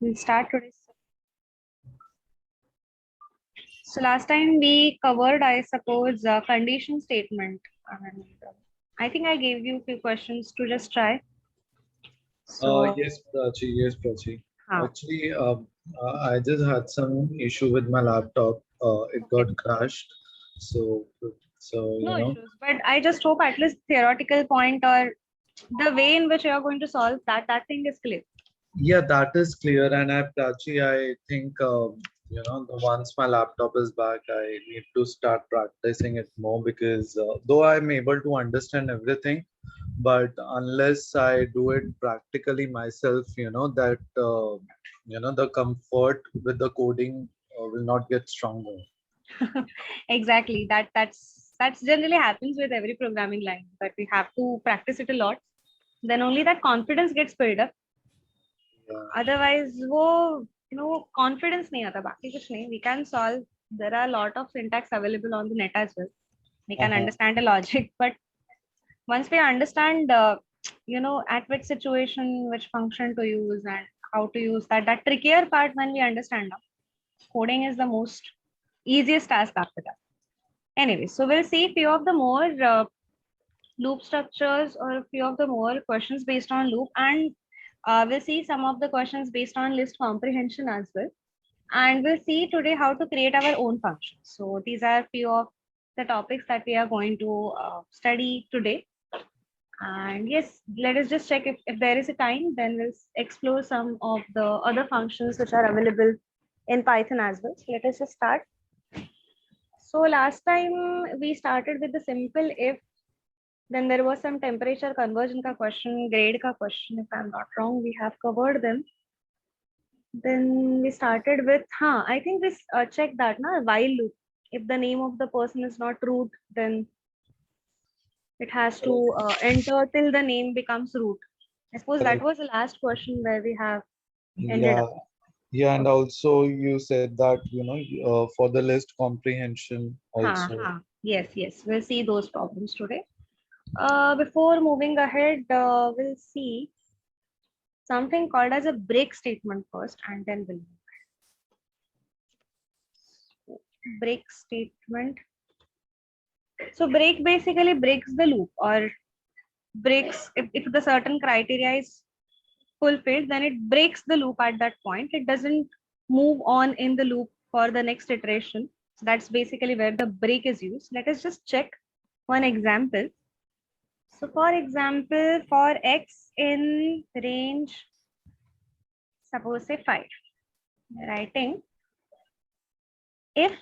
We'll start today. So last time we covered, I suppose, condition statement. And I think I gave you a few questions to just try. So, Yes, Prachi. Yes, Prachi. huh, Actually, I just had some issue with my laptop. It okay. got crashed. So, so No issues. But I just hope at least theoretical point or the way in which you are going to solve that thing is clear. yeah, that is clear. And Prachi, I think the once my laptop is back, I need to start practicing it more because though I'm able to understand everything, but unless I do it practically myself, the comfort with the coding will not get stronger. Exactly. That's generally happens with every programming line. But we have to practice it a lot. Then only that confidence gets built up. Yeah. Otherwise वो confidence नहीं आता बाकी कुछ नहीं. We can solve. There are a lot of syntax available on the net as well. We can Uh-huh. understand the logic, but once we understand at which situation which function to use and how to use that trickier part, when we understand now, coding is the most easiest task after that. Anyway, so we'll see few of the more loop structures or a few of the more questions based on loop, and we'll see some of the questions based on list comprehension as well. And we'll see today how to create our own functions. So these are few of the topics that we are going to study today. And yes, let us just check if there is a time, then we'll explore some of the other functions which are available in Python as well. So let us just start. So last time we started with the simple if. Then there was some temperature conversion ka question, grade ka question, if I'm not wrong, we have covered them. Then we started with, I think we checked that, while loop. If the name of the person is not root, then it has to enter till the name becomes root. I suppose that Correct. was the last question where we have ended Yeah, up. yeah, and Okay. also you said that for the list comprehension also. Yes, yes. We'll see those problems today. Before moving ahead, we'll see something called as a break statement first, and then we'll break statement. So break basically breaks the loop or breaks if the certain criteria is fulfilled, then it breaks the loop at that point. It doesn't move on in the loop for the next iteration. So that's basically where the break is used. Let us just check one example. So for example, for x in range, suppose say 5, writing if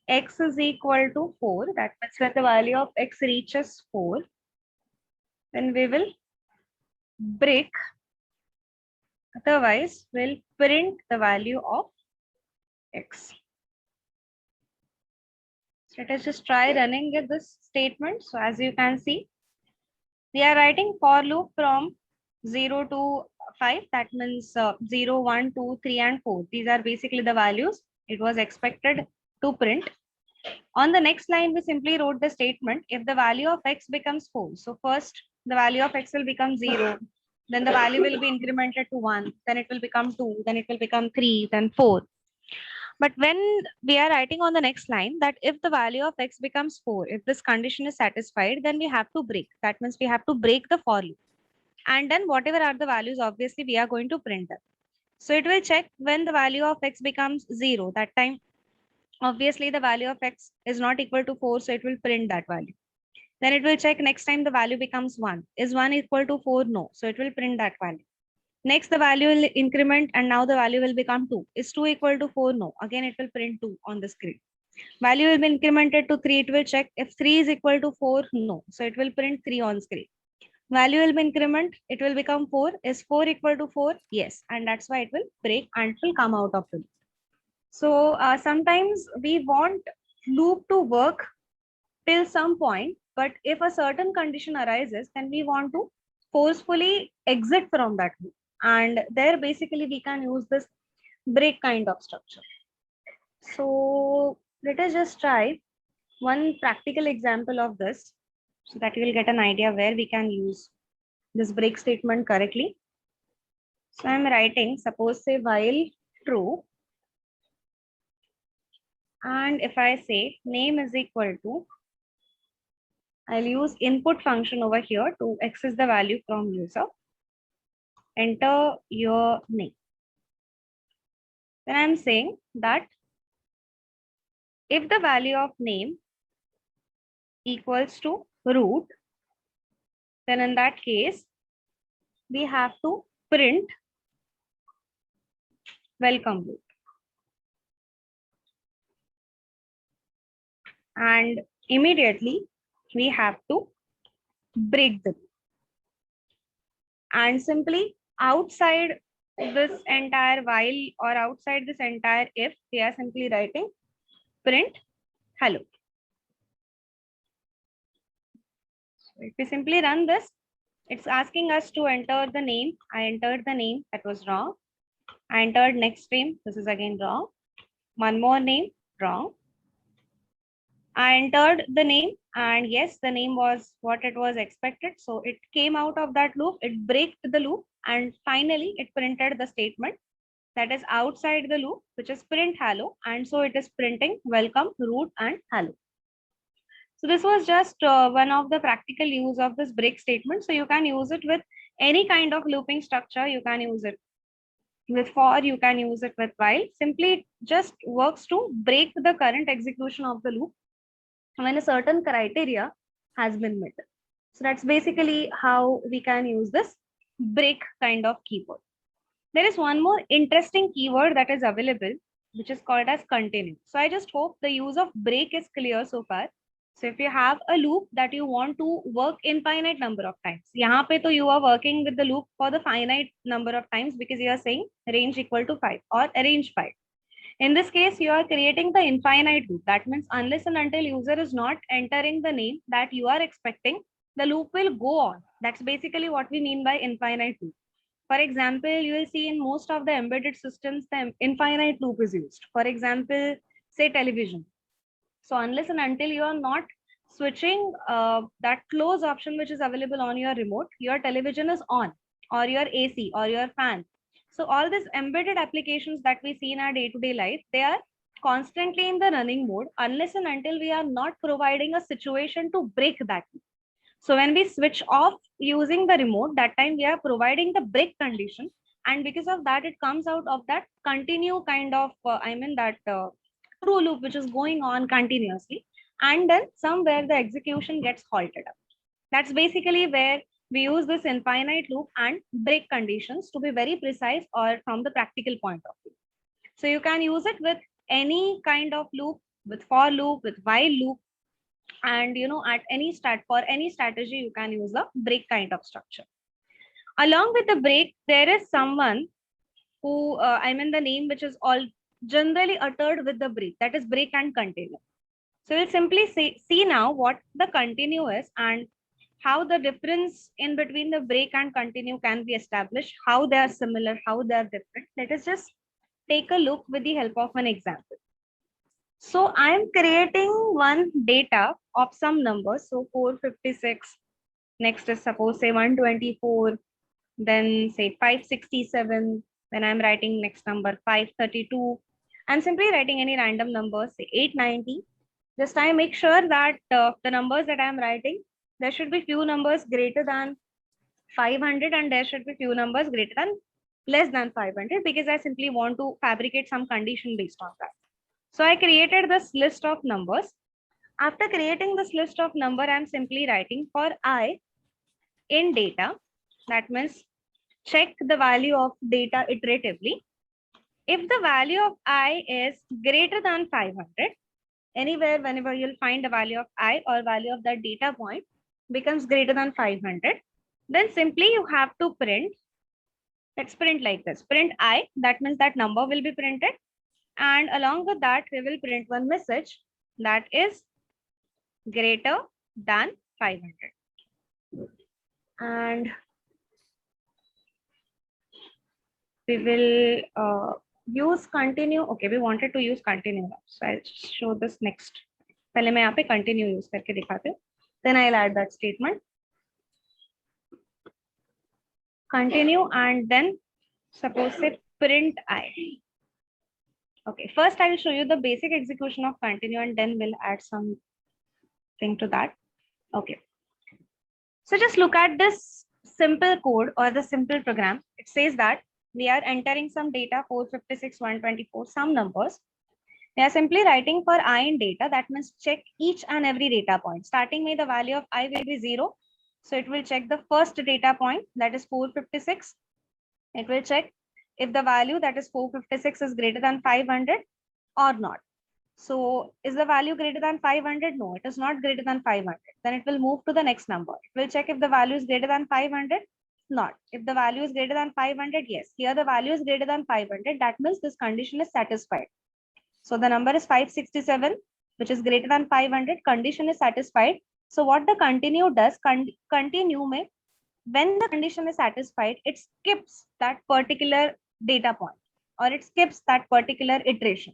x is equal to 4, that means when the value of x reaches 4, then we will break. Otherwise, we'll print the value of x. So let us just try running this statement. So as you can see, we are writing for loop from 0 to 5. That means 0, 1, 2, 3, and 4. These are basically the values it was expected to print. On the next line, we simply wrote the statement if the value of x becomes 4. So first, the value of x will become 0. Then the value will be incremented to 1. Then it will become 2. Then it will become 3. Then 4. But when we are writing on the next line that if the value of x becomes 4, if this condition is satisfied, then we have to break. That means we have to break the for loop. And then whatever are the values, obviously we are going to print them. So it will check when the value of x becomes 0. That time, obviously the value of x is not equal to 4. So it will print that value. Then it will check next time the value becomes 1. Is 1 equal to 4? No. So it will print that value. Next, the value will increment and now the value will become 2. Is 2 equal to 4? No. Again, it will print 2 on the screen. Value will be incremented to 3. It will check if 3 is equal to 4. No. So it will print 3 on screen. Value will be increment. It will become 4. Is 4 equal to 4? Yes. And that's why it will break and it will come out of the loop. So sometimes we want loop to work till some point, but if a certain condition arises, then we want to forcefully exit from that loop. And there basically we can use this break kind of structure. So let us just try one practical example of this so that you will get an idea where we can use this break statement correctly. So I'm writing, suppose say while true, and if I say name is equal to, I'll use input function over here to access the value from user. Enter your name. Then I'm saying that if the value of name equals to root, then in that case, we have to print welcome root. And immediately we have to break the loop. And simply outside this entire while or outside this entire if, we are simply writing print hello. So if we simply run this, it's asking us to enter the name. I entered the name, that was wrong. I entered next name, this is again wrong. One more name, wrong. I entered the name, and yes, the name was what it was expected. So it came out of that loop, it braked the loop, and finally it printed the statement that is outside the loop, which is print hello. And so it is printing welcome, root, and hello. So this was just one of the practical use of this break statement. So you can use it with any kind of looping structure. You can use it with for, you can use it with while. Simply it just works to break the current execution of the loop when a certain criteria has been met. So that's basically how we can use this break kind of keyword. There is one more interesting keyword that is available, which is called as continue. So I just hope the use of break is clear so far. So if you have a loop that you want to work infinite number of times, यहाँ पे तो you are working with the loop for the finite number of times because you are saying range equal to 5 or arrange 5. In this case, you are creating the infinite loop. That means unless and until user is not entering the name that you are expecting, the loop will go on. That's basically what we mean by infinite loop. For example, you will see in most of the embedded systems, the infinite loop is used. For example, say television. So unless and until you are not switching that close option which is available on your remote, your television is on, or your AC or your fan. So all these embedded applications that we see in our day-to-day life, they are constantly in the running mode unless and until we are not providing a situation to break that. So when we switch off using the remote, that time we are providing the break condition. And because of that, it comes out of that continue kind of, that true loop, which is going on continuously. And then somewhere the execution gets halted up. That's basically where we use this infinite loop and break conditions to be very precise or from the practical point of view. So you can use it with any kind of loop, with for loop, with while loop, and at any for any strategy you can use a break kind of structure. Along with the break, there is someone who the name which is all generally uttered with the break, that is break and continue. So we'll simply see now what the continue is and how the difference in between the break and continue can be established, how they are similar, how they are different. Let us just take a look with the help of an example. So I'm creating one data of some numbers. So 456, next is suppose say 124, then say 567, then I'm writing next number 532. I'm simply writing any random number, say 890. Just I make sure that the numbers that I'm writing, there should be few numbers greater than 500 and there should be few numbers greater than less than 500 because I simply want to fabricate some condition based on that. So I created this list of numbers. After creating this list of number, I'm simply writing for I in data. That means check the value of data iteratively. If the value of I is greater than 500, anywhere whenever you'll find the value of I or value of that data point becomes greater than 500, then simply you have to print. Let's print like this. Print I, that means that number will be printed. And along with that, we will print one message that is greater than 500. And we will use continue. Okay, we wanted to use continue now. So I'll show this next. पहले मैं यहाँ पे continue use करके दिखाते हूँ. Then I'll add that statement. Continue and then Suppose say print I. Okay, first I will show you the basic execution of continue and then we'll add something to that. Okay. So just look at this simple code or the simple program. It says that we are entering some data 456, 124, some numbers. We are simply writing for I in data. That means check each and every data point. Starting with the value of I will be 0. So it will check the first data point, that is 456. It will check if the value, that is 456, is greater than 500 or not. So is the value greater than 500? No, it is not greater than 500. Then it will move to the next number. It will check if the value is greater than 500. Not. If the value is greater than 500, yes. Here the value is greater than 500. That means this condition is satisfied. So the number is 567, which is greater than 500. Condition is satisfied. So what the continue does, continue may, when the condition is satisfied, it skips that particular data point or it skips that particular iteration.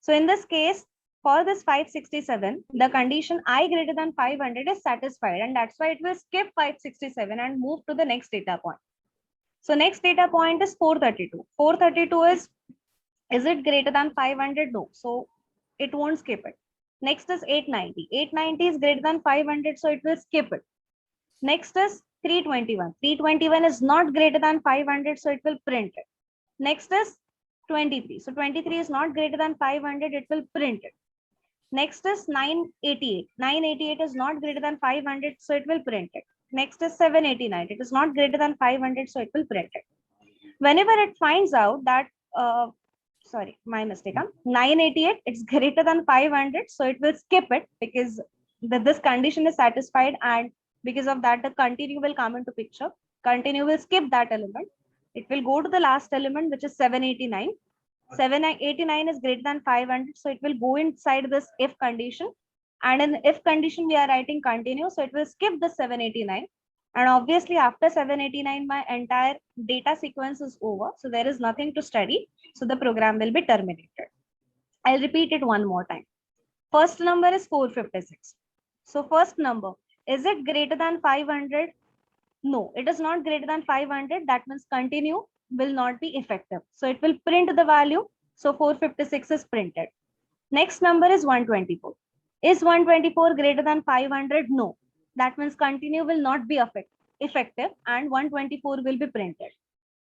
So in this case, for this 567, the condition I greater than 500 is satisfied, and that's why it will skip 567 and move to the next data point. So next data point is 432. 432 is it greater than 500? No. So it won't skip it. Next is 890. 890 is greater than 500, so it will skip it. Next is 321. 321 is not greater than 500, so it will print it. Next is 23. So 23 is not greater than 500, it will print it. Next is 988. 988 is not greater than 500, so it will print it. Next is 789. It is not greater than 500, so it will print it. Whenever it finds out that, sorry, my mistake, 988, it's greater than 500, so it will skip it because this condition is satisfied, and because of that, the continue will come into picture. Continue will skip that element. It will go to the last element, which is 789. 789 is greater than 500, so it will go inside this if condition. And in if condition, we are writing continue, so it will skip the 789. And obviously, after 789, my entire data sequence is over. So there is nothing to study. So the program will be terminated. I'll repeat it one more time. First number is 456. So first number, is it greater than 500? No, it is not greater than 500. That means continue will not be effective. So it will print the value. So 456 is printed. Next number is 124. Is 124 greater than 500? No. That means continue will not be effective and 124 will be printed.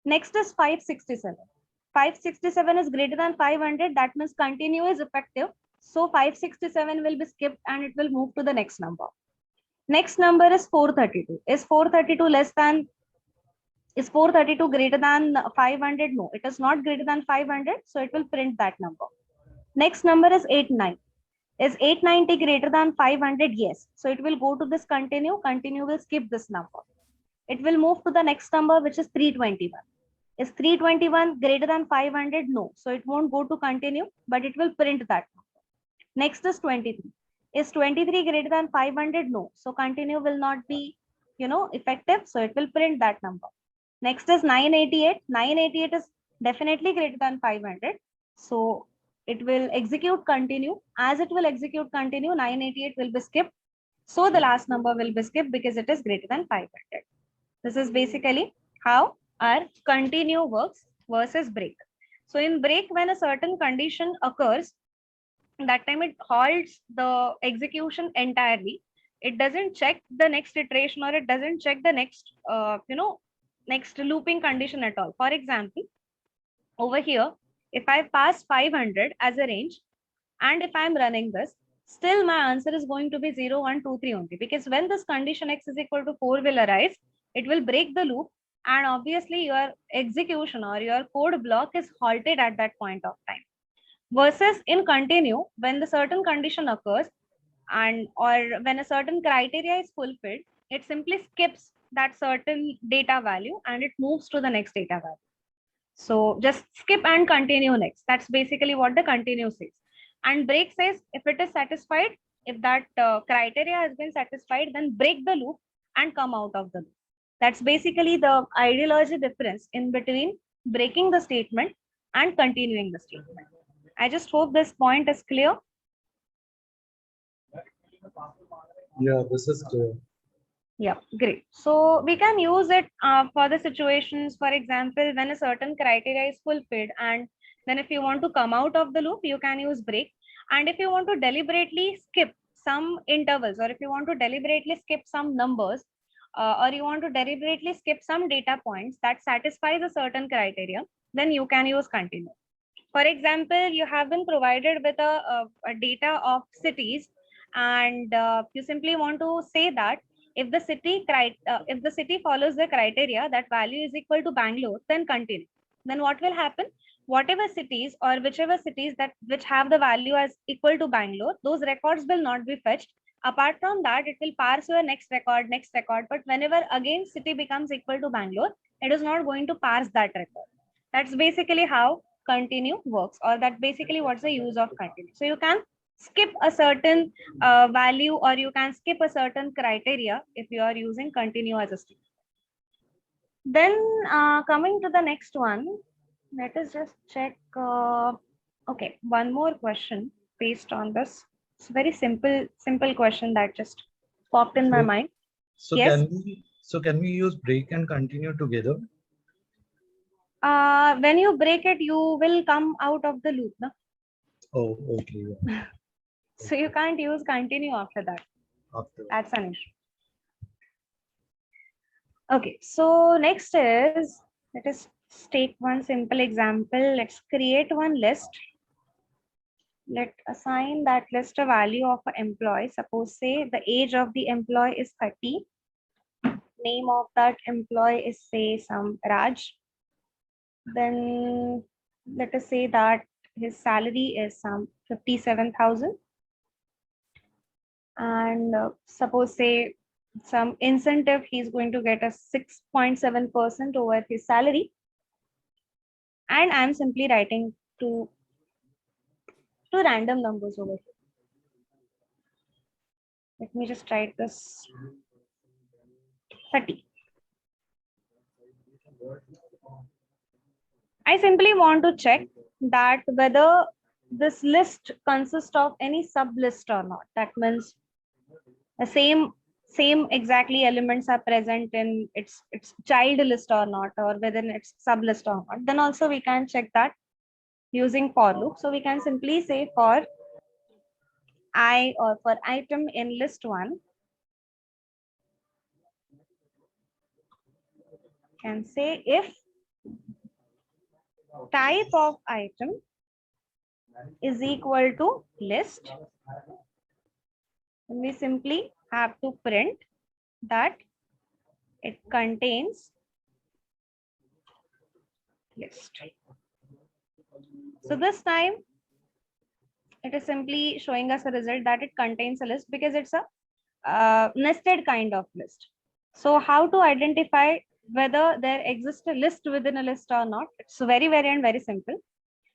Next is 567. 567 is greater than 500. That means continue is effective. So 567 will be skipped and it will move to the next number. Next number is 432. Is 432 less than, is 432 greater than 500? No, it is not greater than 500. So it will print that number. Next number is 89. Is 890 greater than 500? Yes. So it will go to this continue. Continue will skip this number. It will move to the next number, which is 321. Is 321 greater than 500? No. So it won't go to continue, but it will print that number. Next is 23. Is 23 greater than 500? No. So continue will not be, effective. So it will print that number. Next is 988. 988 is definitely greater than 500. So it will execute continue. As it will execute continue, 988 will be skipped. So the last number will be skipped because it is greater than 500. This is basically how our continue works versus break. So in break, when a certain condition occurs, that time it halts the execution entirely. It doesn't check the next iteration or it doesn't check the next, next looping condition at all. For example, over here, if I pass 500 as a range, and if I'm running this, still my answer is going to be 0, 1, 2, 3 only, because when this condition x is equal to 4 will arise, it will break the loop, and obviously your execution or your code block is halted at that point of time. Versus in continue, when the certain condition occurs and or when a certain criteria is fulfilled, it simply skips that certain data value and it moves to the next data value. So just skip and continue next. That's basically what the continue says. And break says if it is satisfied, if that criteria has been satisfied, then break the loop and come out of the loop. That's basically the ideology difference in between breaking the statement and continuing the statement. I just hope this point is clear. Yeah, this is clear. Yeah, great. So we can use it for the situations, for example, when a certain criteria is fulfilled, and then if you want to come out of the loop, you can use break. And if you want to deliberately skip some intervals, or if you want to deliberately skip some numbers, or you want to deliberately skip some data points that satisfies a certain criteria, then you can use continue. For example, you have been provided with a data of cities, and you simply want to say that if the city follows the criteria that value is equal to Bangalore, then continue. Then what will happen? Whatever cities or whichever cities that which have the value as equal to Bangalore, those records will not be fetched. Apart from that, it will parse your next record, next record. But whenever again city becomes equal to Bangalore, it is not going to parse that record. That's basically how continue works, or that basically what's the use of continue. So you can skip a certain value, or you can skip a certain criteria if you are using continue as a string. Then coming to the next one, let us just check. Okay, one more question based on this. It's a very simple question that just popped in my So, mind. so Yes. can we use break and continue together? When you break it, you will come out of the loop, no? Oh, okay. Yeah. So you can't use continue after that. After. That's an issue. Okay, so next is, let us take one simple example. Let's create one list. Let assign that list a value of an employee. Suppose say the age of the employee is 30. Name of that employee is say some Raj. Then let us say that his salary is some 57,000. And suppose say some incentive, he's going to get a 6.7% over his salary. And I'm simply writing two random numbers over here. Let me just write this 30. I simply want to check that whether this list consists of any sub list or not. That means the same exactly elements are present in its child list or not, or within its sub list or not. Then also we can check that using for loop. So we can simply say for I, or for item in list 1, can say if type of item is equal to list, we simply have to print that it contains list. So this time it is simply showing us a result that it contains a list because it's a nested kind of list. So how to identify whether there exists a list within a list or not? It's very simple.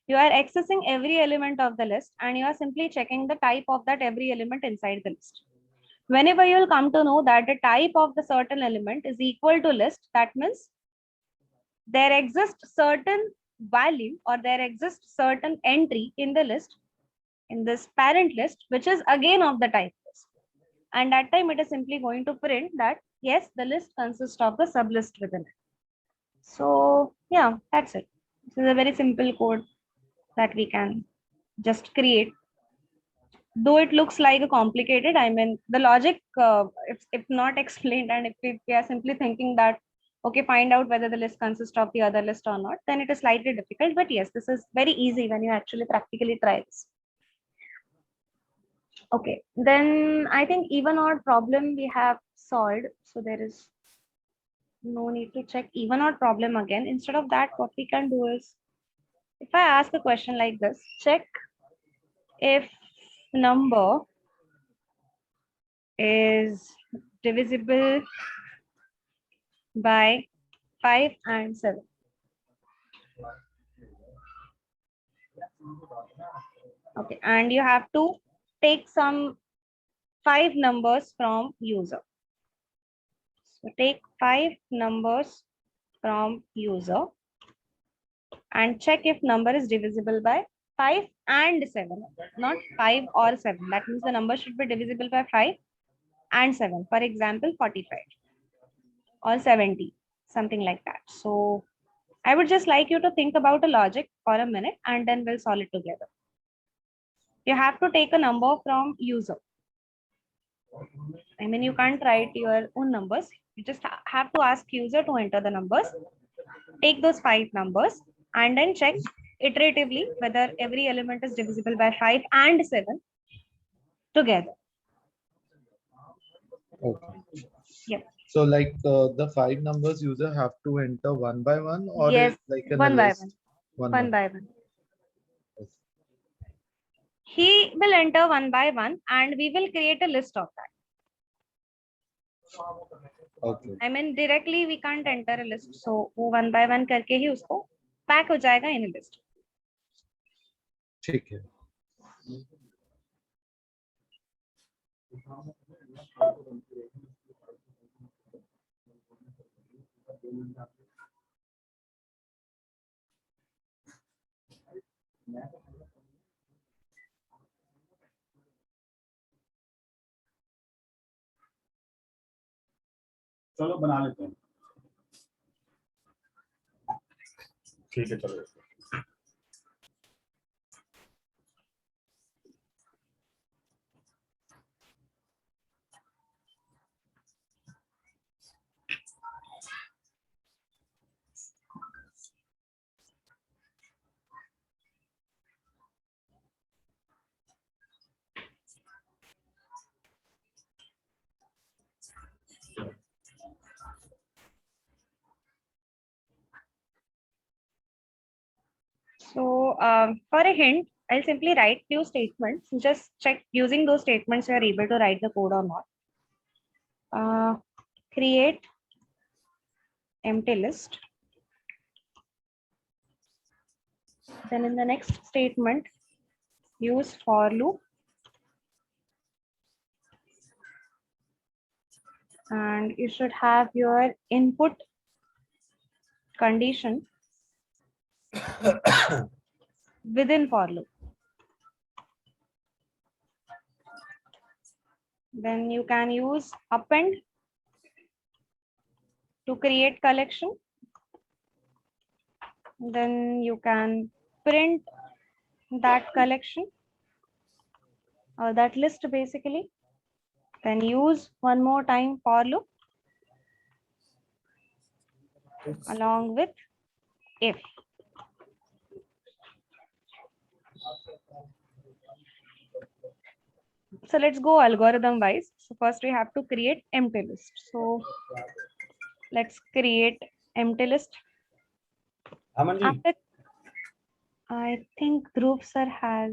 You are accessing every element of the list and you are simply checking the type of that every element inside the list. Whenever you will come to know that the type of the certain element is equal to list, that means there exists certain value, or there exists certain entry in the list, in this parent list, which is again of the type list. And that time it is simply going to print that yes, the list consists of the sublist within it. So yeah, that's it. This is a very simple code that we can just create. Though it looks like a complicated, I mean, the logic, if not explained, and if we are simply thinking that, okay, find out whether the list consists of the other list or not, then it is slightly difficult. But yes, this is very easy when you actually practically try this. Okay, then I think even odd problem we have solved. So there is no need to check even odd problem again. Instead of that, what we can do is, if I ask a question like this, check if number is divisible by 5 and 7. Okay, and you have to take some 5 numbers from user. So take 5 numbers from user and check if number is divisible by 5 and 7, not 5 or 7. That means the number should be divisible by 5 and 7. For example, 45 or 70, something like that. So I would just like you to think about a logic for a minute and then we'll solve it together. You have to take a number from user. I mean, you can't write your own numbers. You just have to ask user to enter the numbers. Take those 5 numbers and then check iteratively whether every element is divisible by 5 and 7 together. Okay. Yep. So like the 5 numbers user have to enter one by one, or Yes, it's like in a one by list? one. One One by by one. one. He will enter one by one and we will create a list of that. Okay. I mean, directly we can't enter a list. So वो one by one करके ही उसको pack हो जाएगा in a list. ठीक है. चलो बना लेते हैं. ठीक है चलो. So for a hint, I'll simply write few statements. Just check using those statements you are able to write the code or not. Create empty list. Then in the next statement, use for loop. And you should have your input condition within for loop. Then you can use append to create collection. Then you can print that collection or that list basically. Then use one more time for loop along with if. So let's go algorithm wise. So first we have to create empty list. So let's create empty list. Aman ji, After, I think Dhruv sir has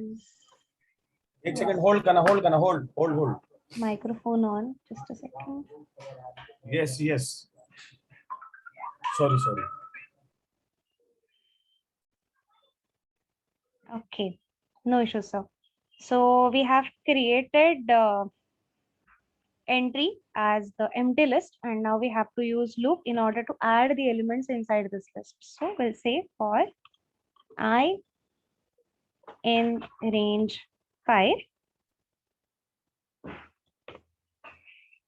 एक second hold करना, hold. microphone on. Just a second. Yes. Sorry. Okay, no issues, sir. So we have created entry as the empty list, and now we have to use loop in order to add the elements inside this list. So we'll say for I in range 5,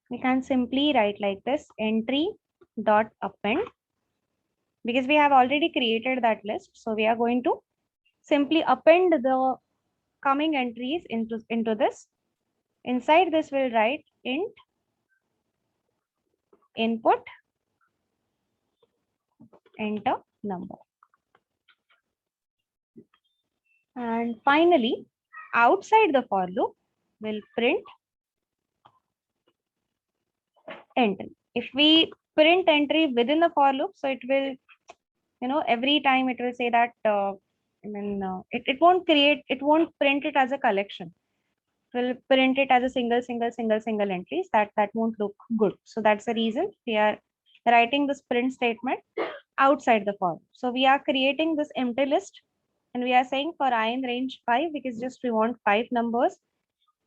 we can simply write like this, entry dot append, because we have already created that list. So we are going to simply append the coming entries into this. Inside this, we'll write int input enter number. And finally, outside the for loop, we'll print entry. If we print entry within the for loop, so it will, every time it will say that, it won't print it as a collection. It will print it as a single entries. That won't look good. So that's the reason we are writing this print statement outside the for loop. So we are creating this empty list and we are saying for I in range 5, because just we want 5 numbers.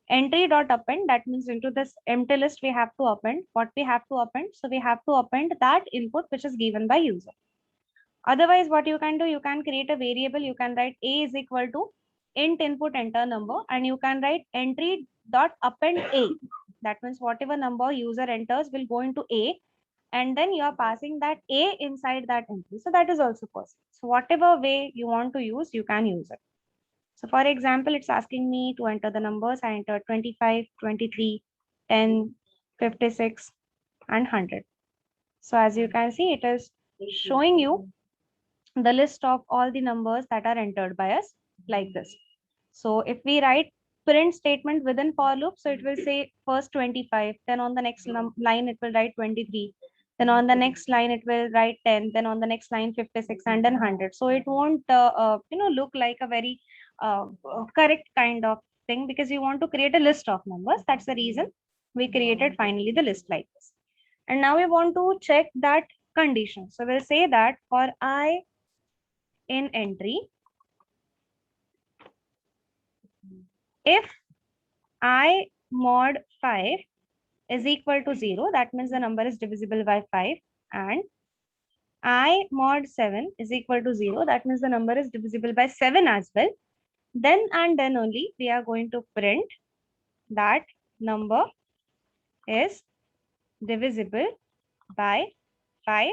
Entry dot append, that means into this empty list we have to append what we have to append. So we have to append that input which is given by user. Otherwise, what you can do, you can create a variable. You can write a is equal to int input enter number, and you can write entry dot append a. That means whatever number user enters will go into A, and then you are passing that A inside that entry. So that is also possible. So whatever way you want to use, you can use it. So for example, it's asking me to enter the numbers. I entered 25, 23, 10, 56, and 100. So as you can see, it is showing you the list of all the numbers that are entered by us like this. So if we write print statement within for loop, so it will say first 25, then on the next line it will write 23, then on the next line it will write 10, then on the next line 56, and then 100. So it won't look like a very correct kind of thing, because you want to create a list of numbers. That's the reason we created finally the list like this. And now we want to check that condition. So we'll say that for I in entry, if I mod 5 is equal to 0, that means the number is divisible by 5, and I mod 7 is equal to 0, that means the number is divisible by 7 as well, then and then only we are going to print that number is divisible by 5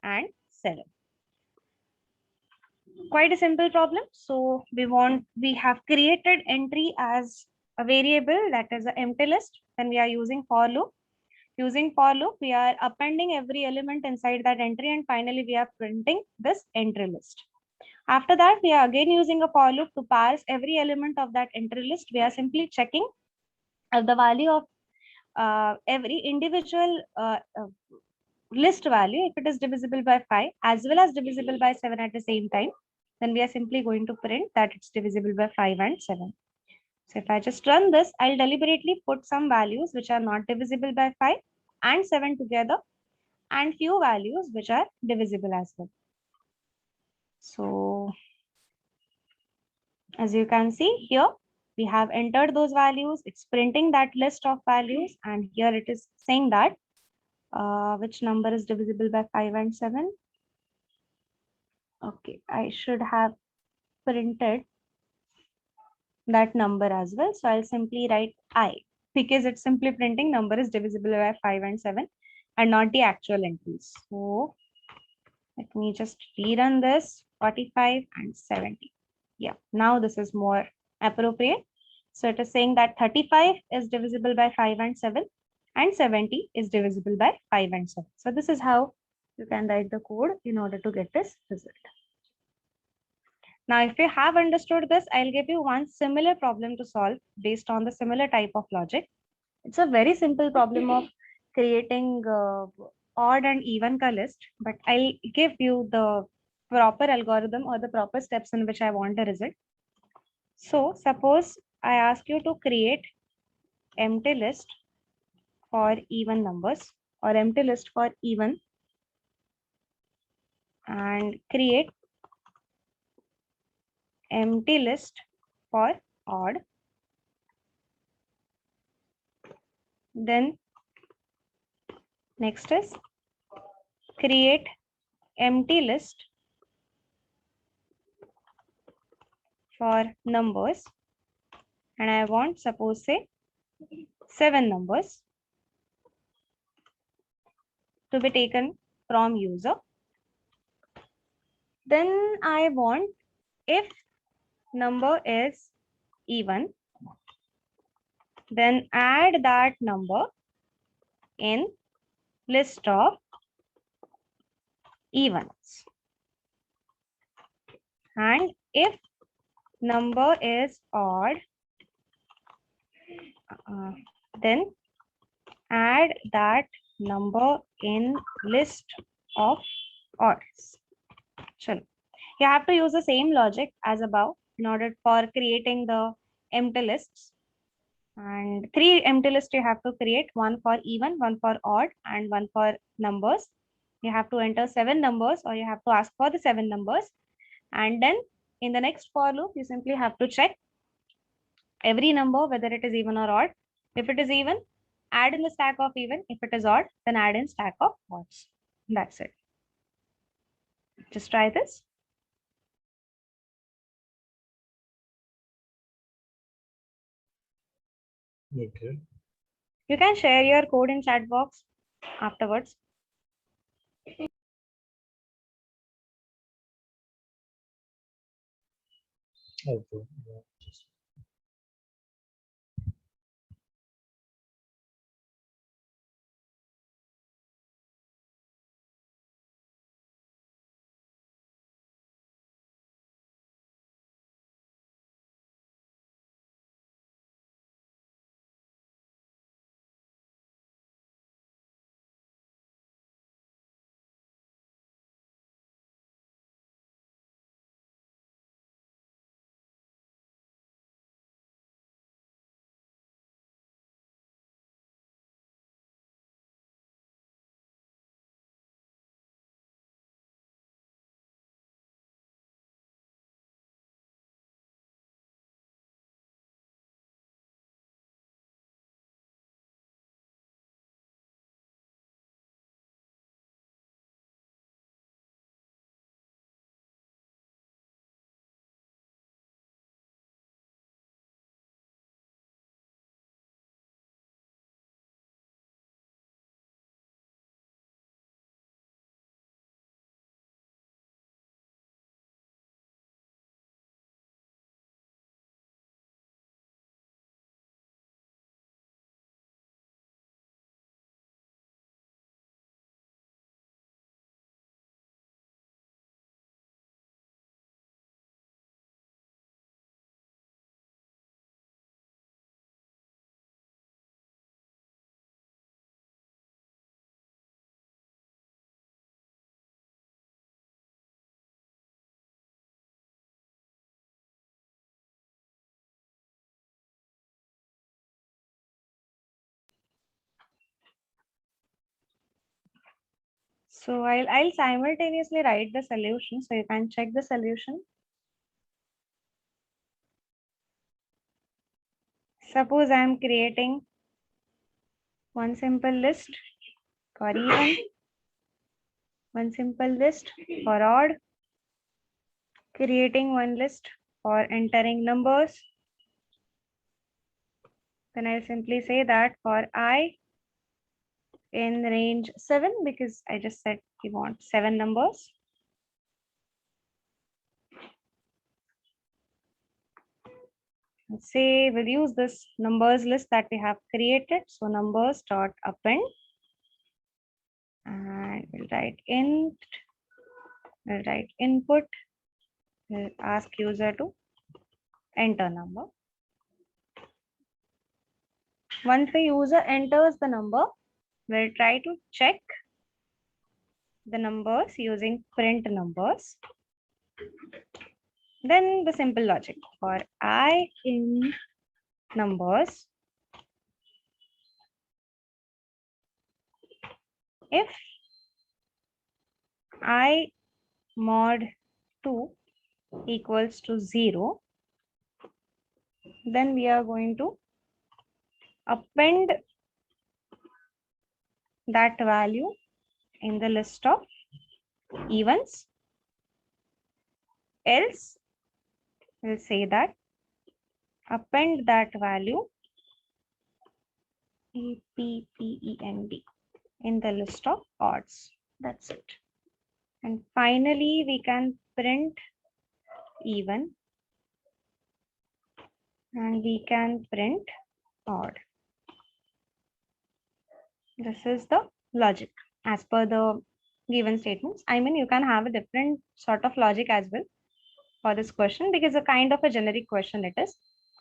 and 7. Quite a simple problem. So we have created entry as a variable, that is an empty list. Then we are using for loop. Using for loop, we are appending every element inside that entry, and finally we are printing this entry list. After that, we are again using a for loop to parse every element of that entry list. We are simply checking the value of every individual list value, if it is divisible by 5 as well as divisible by 7 at the same time, then we are simply going to print that it's divisible by 5 and 7. So if I just run this, I'll deliberately put some values which are not divisible by 5 and 7 together, and few values which are divisible as well. So as you can see here, we have entered those values. It's printing that list of values, and here it is saying that which number is divisible by 5 and 7. Okay, I should have printed that number as well. So I'll simply write I, because it's simply printing number is divisible by 5 and 7 and not the actual entries. So let me just rerun this, 45 and 70. Yeah, now this is more appropriate. So it is saying that 35 is divisible by 5 and 7 and 70 is divisible by 5 and 7. So this is how you can write the code in order to get this result. Now, if you have understood this, I'll give you one similar problem to solve based on the similar type of logic. It's a very simple problem of creating odd and even ka list, but I'll give you the proper algorithm or the proper steps in which I want a result. So suppose I ask you to create empty list for even numbers or empty list for even, and create empty list for odd. Then next is create empty list for numbers, and I want, suppose say 7 numbers to be taken from user. Then I want, if number is even, then add that number in list of evens. And if number is odd, then add that number in list of odds. So you have to use the same logic as above in order for creating the empty lists. And 3 empty lists you have to create, one for even, one for odd, and one for numbers. You have to enter 7 numbers, or you have to ask for the 7 numbers. And then in the next for loop, you simply have to check every number, whether it is even or odd. If it is even, add in the stack of even. If it is odd, then add in stack of odds. That's it. Just try this. Okay. You can share your code in chat box afterwards. Okay. So I'll simultaneously write the solution so you can check the solution. Suppose I am creating one simple list for even, one simple list for odd, creating one list for entering numbers. Then I'll simply say that for I in range 7, because I just said we want 7 numbers. Let's say we'll use this numbers list that we have created. So numbers dot append, and we'll write int, we'll write input, we'll ask user to enter number. Once the user enters the number, we'll try to check the numbers using print numbers. Then the simple logic for I in numbers, if I mod 2 equals to 0, then we are going to append that value in the list of evens. Else, we'll say that append that value append in the list of odds. That's it. And finally, we can print even and we can print odd. This is the logic as per the given statements. I mean, you can have a different sort of logic as well for this question because a kind of a generic question it is.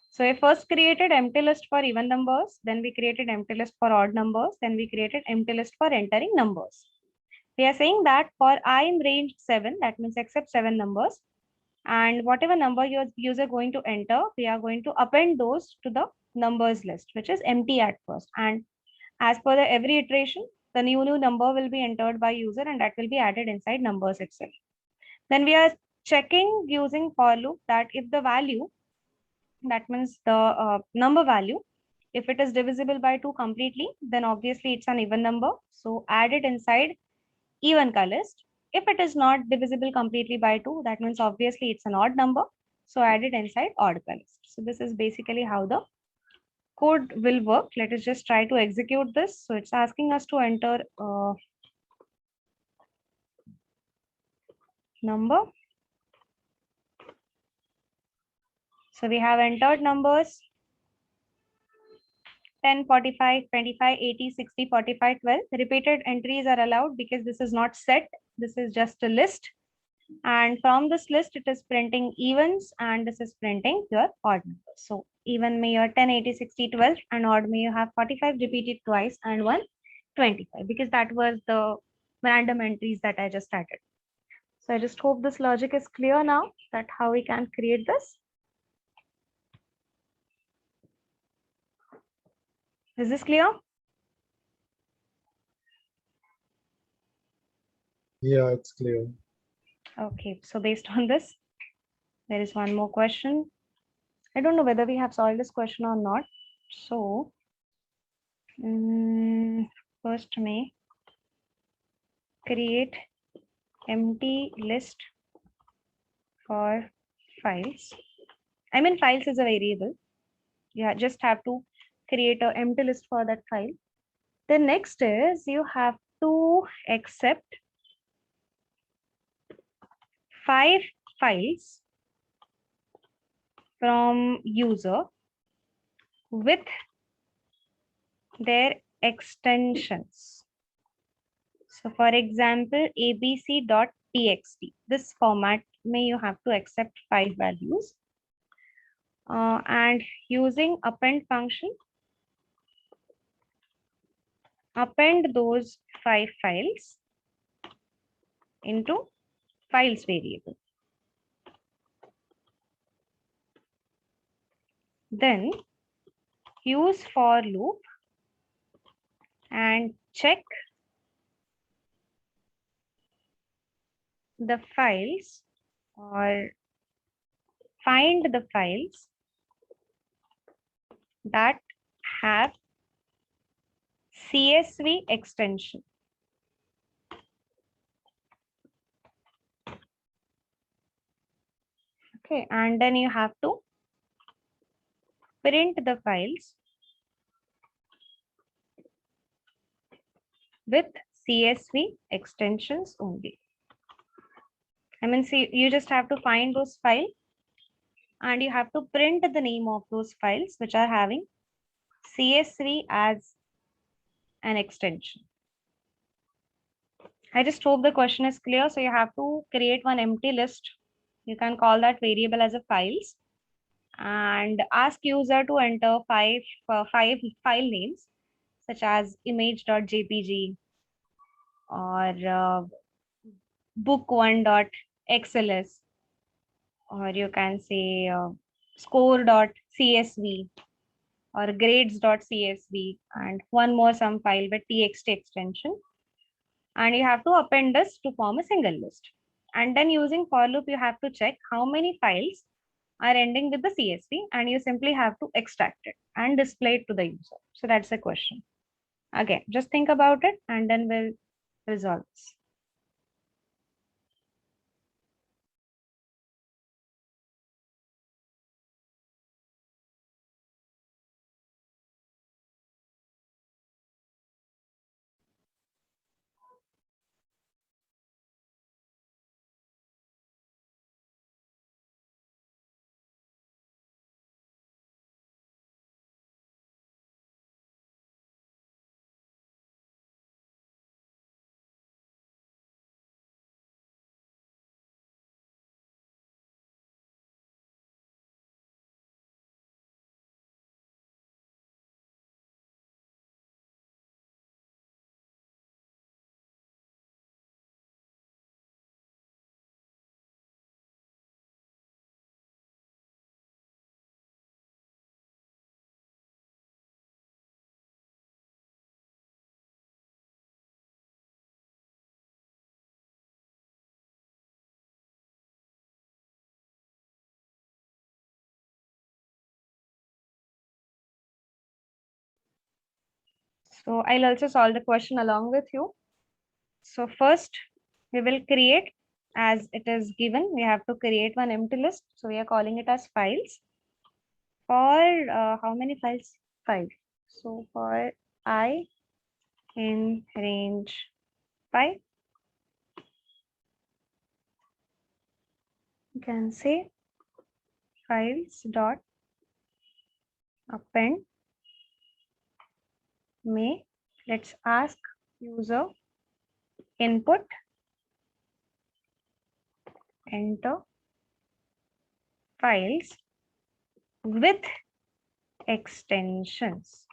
So I first created empty list for even numbers, then we created empty list for odd numbers, then we created empty list for entering numbers. We are saying that for I in range 7, that means accept 7 numbers, and whatever number your user going to enter, we are going to append those to the numbers list, which is empty at first. And as per the every iteration, the new number will be entered by user and that will be added inside numbers itself. Then we are checking using for loop that if the value, that means the number value, if it is divisible by 2 completely, then obviously it's an even number. So add it inside even list. If it is not divisible completely by 2, that means obviously it's an odd number. So add it inside odd list. So this is basically how the code will work. Let us just try to execute this. So it's asking us to enter number. So we have entered numbers 10, 45, 25, 80, 60, 45, 12. Repeated entries are allowed because this is not set. This is just a list. And from this list, it is printing evens and this is printing your odd numbers. So even may your 10, 80, 60, 12 and odd may you have 45 repeated twice and 125 because that was the random entries that I just added. So I just hope this logic is clear now that how we can create this. Is this clear? Yeah, it's clear. Okay, so based on this, there is one more question. I don't know whether we have solved this question or not. So first may create empty list for files. I mean, files is a variable. You just have to create an empty list for that file. The next is you have to accept 5 files from user with their extensions. So for example, abc.txt, this format may you have to accept 5 values and using append function, append those 5 files into files variable. Then use for loop and check the files or find the files that have CSV extension. Okay, and then you have to print the files with CSV extensions only. I mean, see, you just have to find those files and you have to print the name of those files which are having CSV as an extension. I just hope the question is clear. So you have to create one empty list. You can call that variable as a files and ask user to enter five file names such as image.jpg or book1.xls, or you can say score.csv or grades.csv and one more some file with txt extension. And you have to append this to form a single list. And then using for loop, you have to check how many files are ending with the CSV and you simply have to extract it and display it to the user. So that's the question. Again, just think about it and then we'll resolve this. So I'll also solve the question along with you. So first we will create, as it is given, we have to create one empty list. So we are calling it as files. For how many files? 5. So for I in range 5, you can say files dot append may, let's ask user input, enter files with extensions.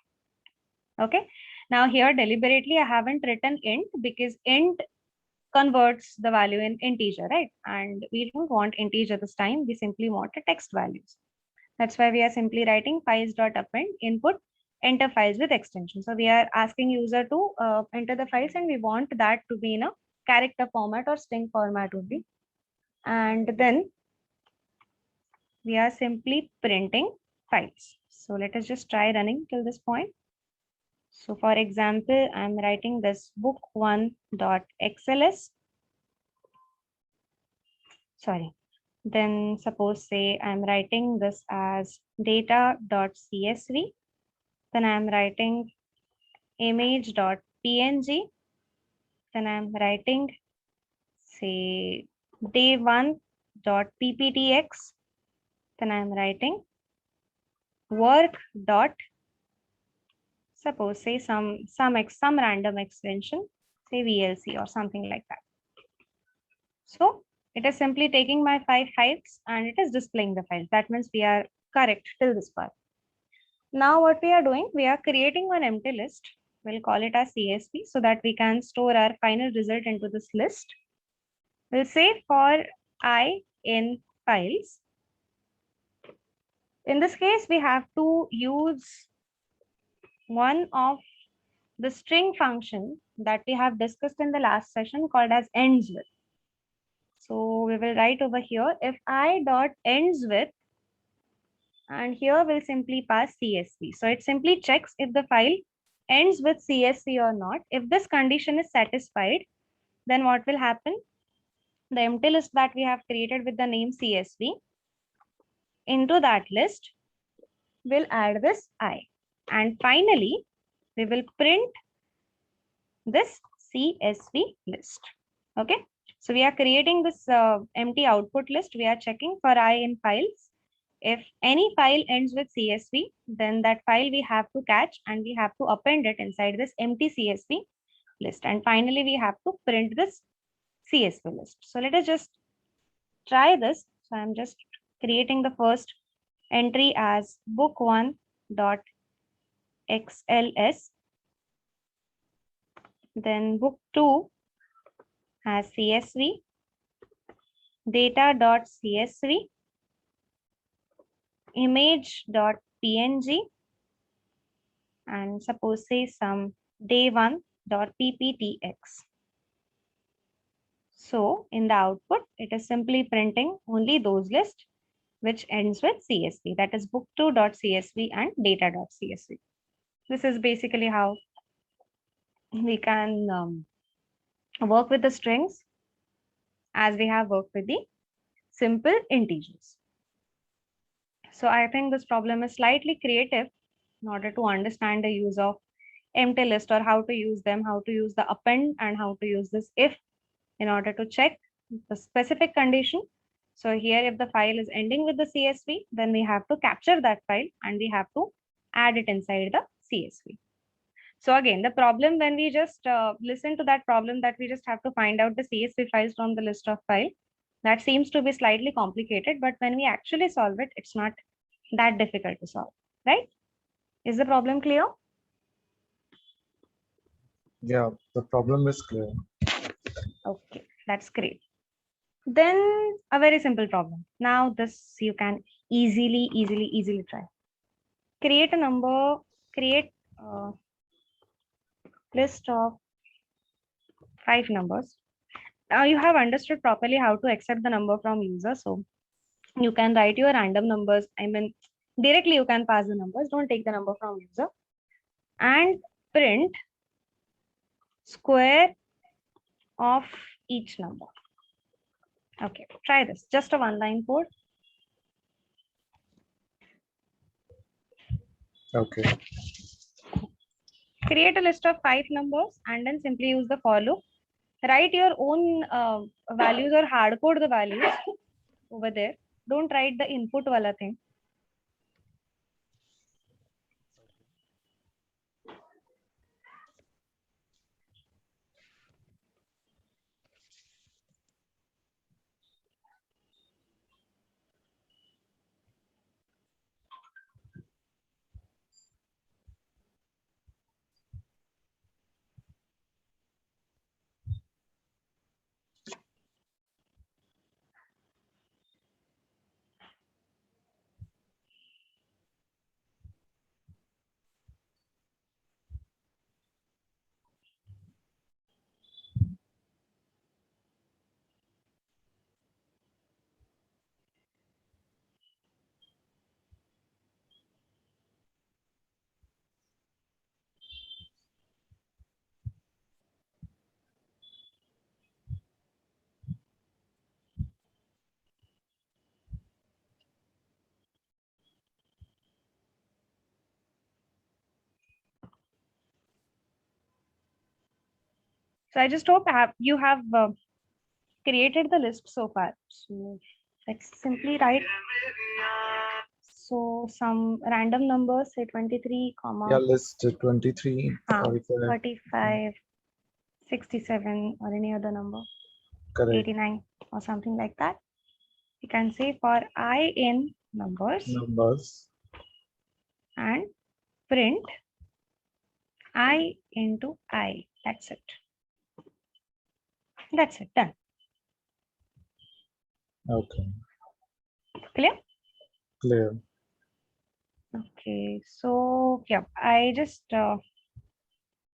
Okay, now here deliberately I haven't written int because int converts the value in integer, right? And we don't want integer this time, we simply want a text values. That's why we are simply writing files dot append input enter files with extension. So we are asking user to enter the files, and we want that to be in a character format or string format only. And then we are simply printing files. So let us just try running till this point. So for example, I'm writing this book1.xls. Sorry. Then suppose say I'm writing this as data.csv. Then I'm writing image.png. Then I'm writing say day1.pptx. Then I'm writing work dot, suppose say some random extension, say VLC or something like that. So it is simply taking my 5 files and it is displaying the files. That means we are correct till this part. Now what we are doing, we are creating one empty list. We'll call it as CSV so that we can store our final result into this list. We'll say for I in files. In this case, we have to use one of the string function that we have discussed in the last session called as ends with. So we will write over here if I dot ends with, and here we'll simply pass CSV. So it simply checks if the file ends with CSV or not. If this condition is satisfied, then what will happen? The empty list that we have created with the name CSV, into that list, we'll add this I. And finally, we will print this CSV list. Okay. So we are creating this empty output list. We are checking for I in files. If any file ends with CSV, then that file we have to catch and we have to append it inside this empty CSV list. And finally, we have to print this CSV list. So let us just try this. So I'm just creating the first entry as book1.xls. Then book2 has CSV, data.csv, image.png, and suppose say some day1.pptx. So in the output, it is simply printing only those lists which ends with CSV, that is book2.csv and data.csv. This is basically how we can work with the strings as we have worked with the simple integers. So I think this problem is slightly creative in order to understand the use of empty list or how to use them, how to use the append and how to use this if in order to check the specific condition. So here if the file is ending with the CSV, then we have to capture that file and we have to add it inside the CSV. So again, the problem when we just listen to that problem that we just have to find out the CSV files from the list of file, that seems to be slightly complicated, but when we actually solve it, it's not that difficult to solve, right? Is the problem clear? Yeah, the problem is clear. Okay, that's great. Then a very simple problem. Now this you can easily try. Create a number, create a list of 5 numbers. Now you have understood properly how to accept the number from user. So you can write your random numbers. I mean, directly you can pass the numbers. Don't take the number from user. And print square of each number. Okay, try this. Just a one-line code. Okay. Create a list of 5 numbers and then simply use the for loop. Write your own values or hard code the values over there. Don't write the input wala thing. So I just hope you have created the list so far. So let's simply write. So some random numbers, say 23, Yeah, list 23, 45. 45, 67, or any other number, Correct. 89, or something like that. You can say for I in numbers and print I into I. That's it. That's it. Done. Okay. Clear? Clear. Okay. So yeah, I just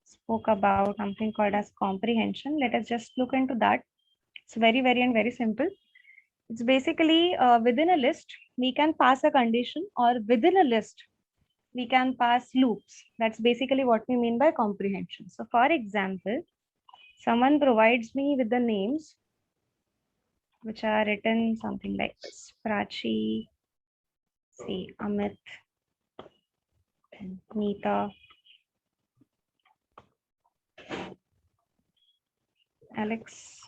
spoke about something called as comprehension. Let us just look into that. It's very, and very simple. It's basically within a list, we can pass a condition, or within a list, we can pass loops. That's basically what we mean by comprehension. So for example, someone provides me with the names which are written something like this: Prachi, see, Amit, and Neeta, Alex.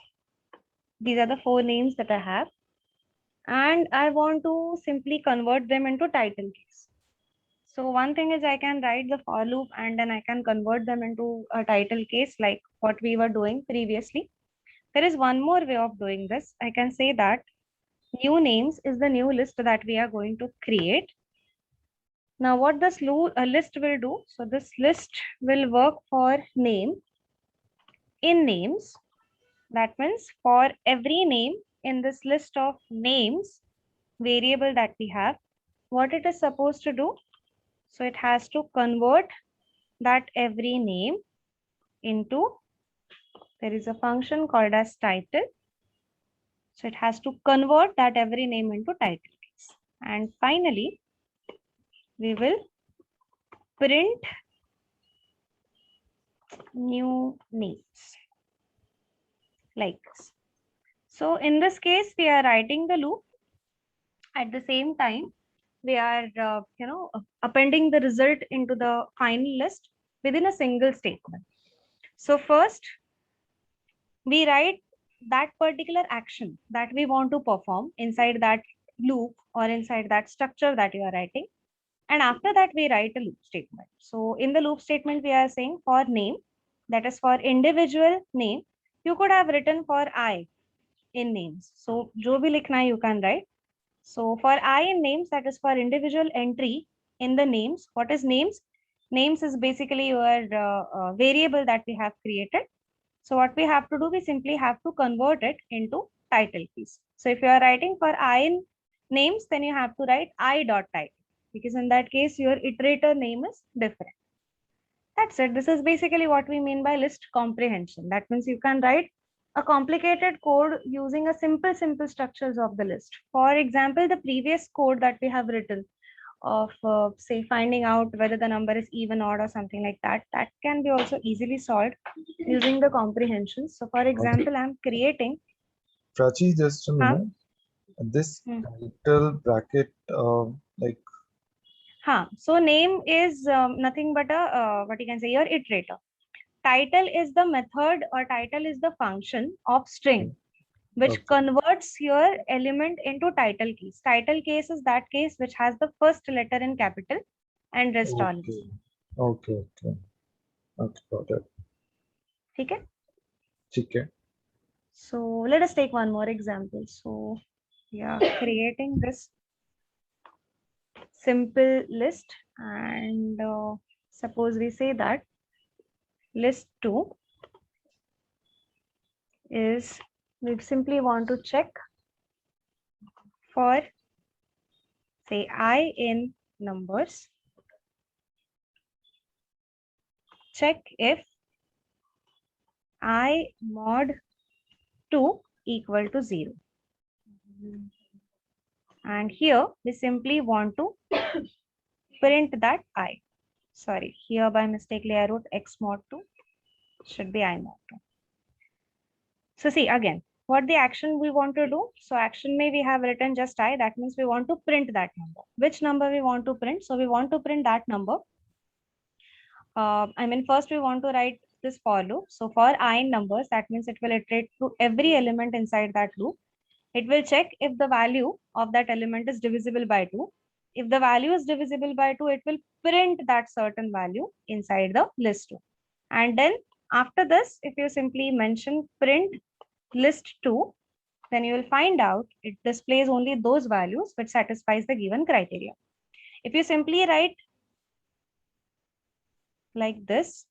These are the 4 names that I have. And I want to simply convert them into title keys. So one thing is I can write the for loop and then I can convert them into a title case like what we were doing previously. There is one more way of doing this. I can say that new names is the new list that we are going to create. Now what this list will do, so this list will work for name in names. That means for every name in this list of names variable that we have, what it is supposed to do, so it has to convert that every name into, there is a function called as title. So it has to convert that every name into title keys. And finally, we will print new names like this. So in this case, we are writing the loop. At the same time, we are, appending the result into the final list within a single statement. So first, we write that particular action that we want to perform inside that loop or inside that structure that you are writing. And after that, we write a loop statement. So in the loop statement, we are saying for name, that is for individual name, you could have written for I in names. So jo bhi likhna hai, you can write. So for I in names, that is for individual entry in the names. What is names? Names is basically your variable that we have created. So what we have to do, we simply have to convert it into title keys. So if you are writing for I in names, then you have to write I dot title, because in that case, your iterator name is different. That's it. This is basically what we mean by list comprehension. That means you can write a complicated code using a simple structures of the list. For example, the previous code that we have written of say finding out whether the number is even, odd, or something like that, that can be also easily solved using the comprehension. So for example, I'm creating Prachi, just a minute. This Hmm. title bracket, like Huh. So name is nothing but a what you can say your iterator. Title is the method or title is the function of string which Okay. converts your element into title case. Title case is that case which has the first letter in capital and rest all in Okay. small. Okay. Okay. Okay. Got it. Okay. Okay. So let us take one more example. So yeah, creating this simple list and suppose we say that list 2 is we simply want to check for say I in numbers, check if I mod 2 equal to 0. And here we simply want to print that I. Sorry, here by mistakenly I wrote x mod 2, should be I mod 2. So see again, what the action we want to do. So action may we have written just I, that means we want to print that number. Which number we want to print? So we want to print that number. First we want to write this for loop. So for I in numbers, that means it will iterate through every element inside that loop. It will check if the value of that element is divisible by 2. If the value is divisible by 2, it will print that certain value inside the list 2. And then after this, if you simply mention print list 2, then you will find out it displays only those values which satisfies the given criteria. If you simply write like this,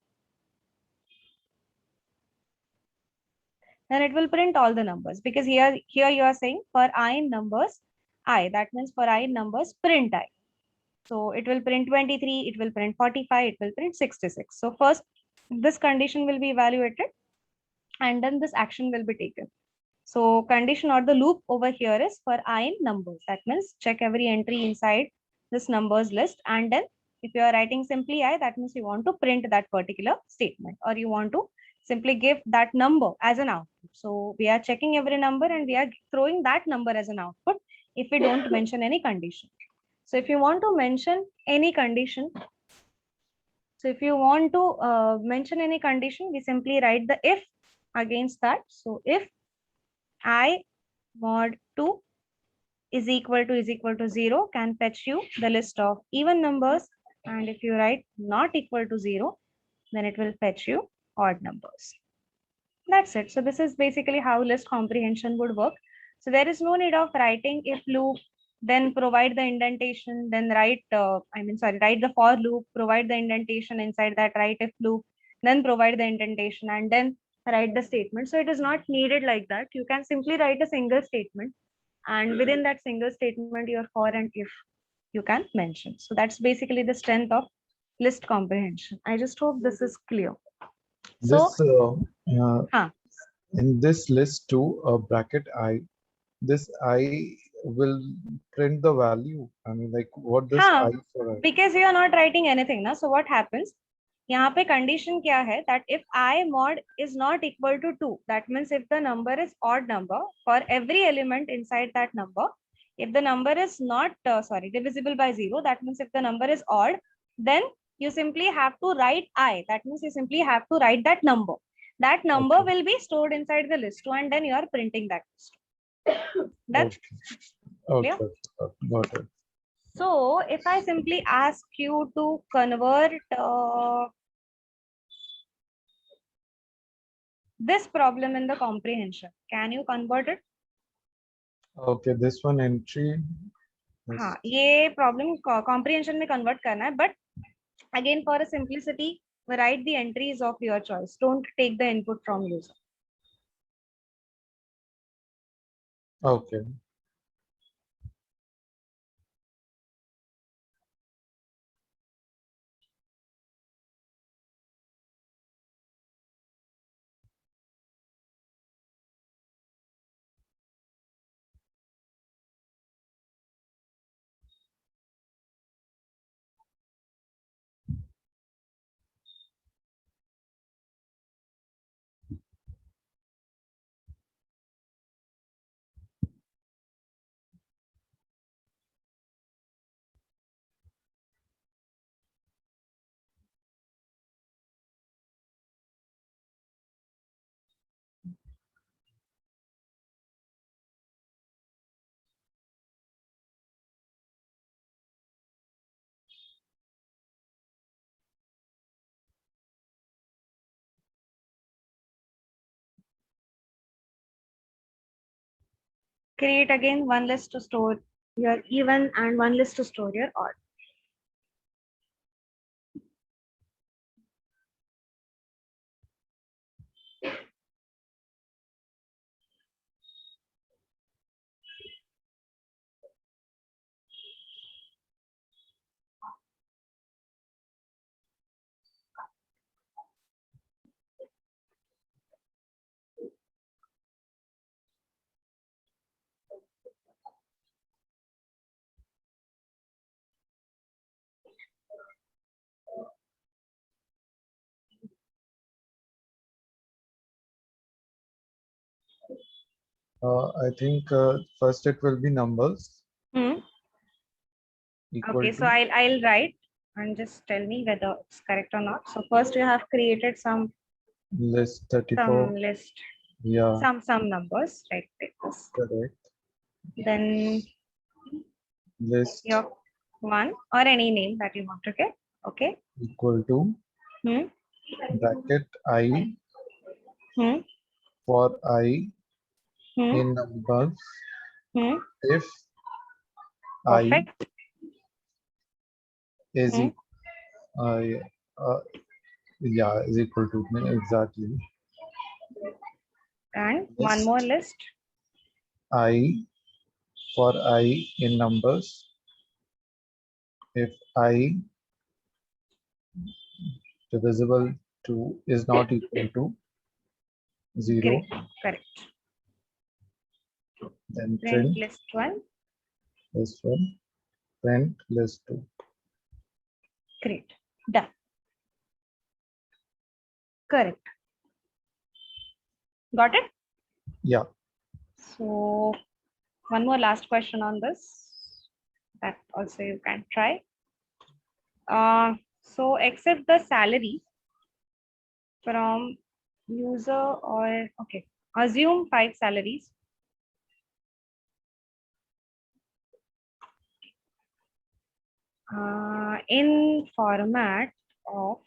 then it will print all the numbers, because here you are saying for I in numbers, I, that means for I in numbers, print I. So it will print 23, it will print 45, it will print 66. So first this condition will be evaluated and then this action will be taken. So condition or the loop over here is for I in numbers. That means check every entry inside this numbers list. And then if you are writing simply I, that means you want to print that particular statement or you want to simply give that number as an output. So we are checking every number and we are throwing that number as an output if we don't mention any condition. So if you want to mention any condition, we simply write the if against that. So if I mod 2 is equal to 0 can fetch you the list of even numbers. And if you write not equal to 0, then it will fetch you odd numbers. That's it. So this is basically how list comprehension would work. So there is no need of writing if loop, then provide the indentation, then write the for loop, provide the indentation inside that write if loop, then provide the indentation and then write the statement. So it is not needed like that. You can simply write a single statement and within that single statement your for and if you can mention. So that's basically the strength of list comprehension. I just hope this is clear. So This in this list too, bracket I, this I will print the value. I mean, like what this I for I. because you are not writing anything ना, so what happens, यहाँ पे condition क्या है that if I mod is not equal to 2, that means if the number is odd number for every element inside that number, if the number is not divisible by 0, that means if the number is odd, then you simply have to write I, that means you simply have to write that number. That number Okay. will be stored inside the list 2 and then you are printing that list. That's Okay. clear? Okay. Got it. So if I simply ask you to convert this problem in the comprehension, can you convert it? Okay, this one entry. हाँ, ये problem comprehension में convert करना है, but again for a simplicity, write the entries of your choice. Don't take the input from user. Okay. Create again one list to store your even and one list to store your odd. I think first it will be numbers Hmm. equal Okay, to so I'll write and just tell me whether it's correct or not. So first you have created some list 34. list, Yeah, some numbers, right? Like this. correct. Then List your one or any name that you want to get. Okay. equal to Hmm. bracket I Hmm. for I Hmm. in numbers Hmm. if I Perfect. is Hmm. I yeah is equal to exactly And one list more list. I for I in numbers if I divisible to is not equal to 0, Great. Correct. then Print print list one. list 1, print list 2. Great. Done. Correct. Got it? Yeah, So one more last question on this that also you can try. So accept the salary from user or okay, assume 5 salaries. In format of,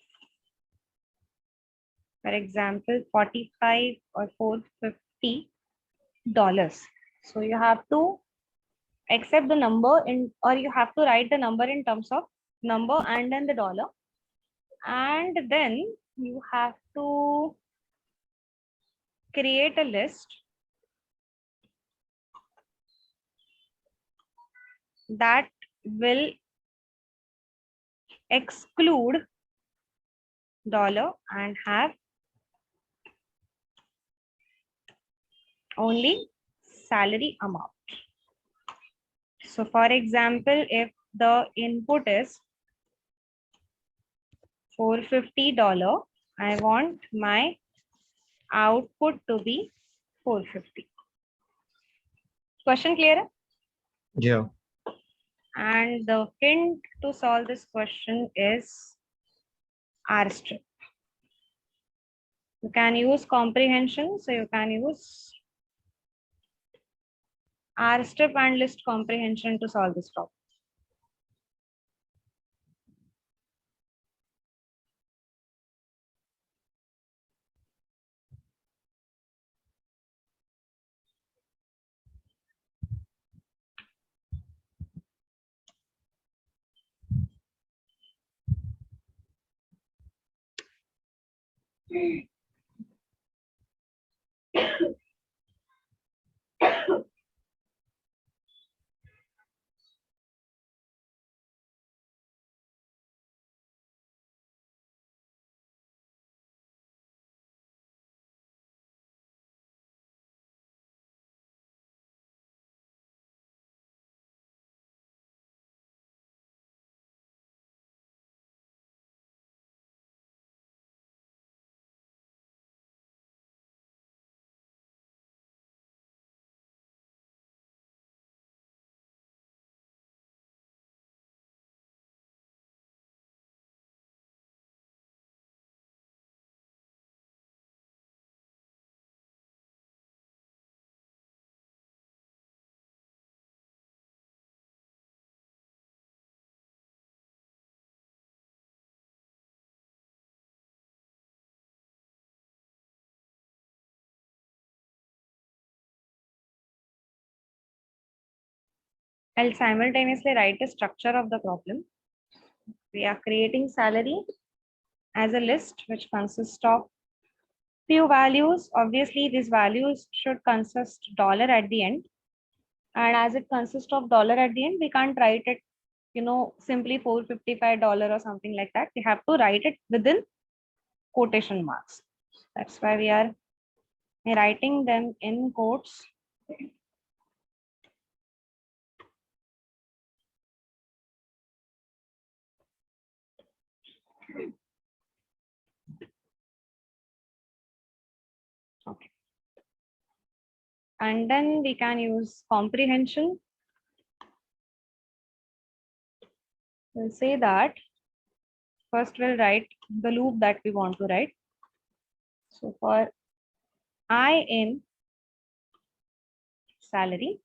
for example, 45 or $450. So you have to accept the number in, or you have to write the number in terms of number and then the dollar. And then you have to create a list that will exclude dollar and have only salary amount. So for example, if the input is $450, I want my output to be 450. Question clear? yeah, And the hint to solve this question is R strip. You can use comprehension, so you can use R strip and list comprehension to solve this problem. I'll simultaneously write the structure of the problem. We are creating salary as a list which consists of few values. Obviously, these values should consist dollar at the end. And as it consists of dollar at the end, we can't write it, simply $455 or something like that. We have to write it within quotation marks. That's why we are writing them in quotes. Okay. And then we can use comprehension. We'll say that first we'll write the loop that we want to write. So for I in salary,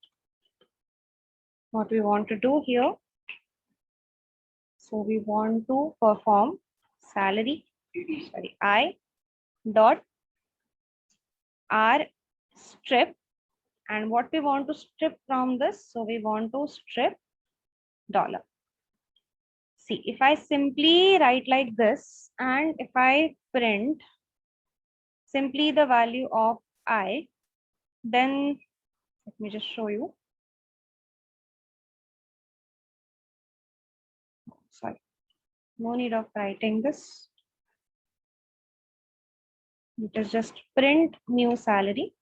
what we want to do here, so we want to perform salary, I dot R strip, and what we want to strip from this, so we want to strip dollar. See, if I simply write like this, and if I print simply the value of I, then let me just show you. Sorry, no need of writing this. It is just print new salary.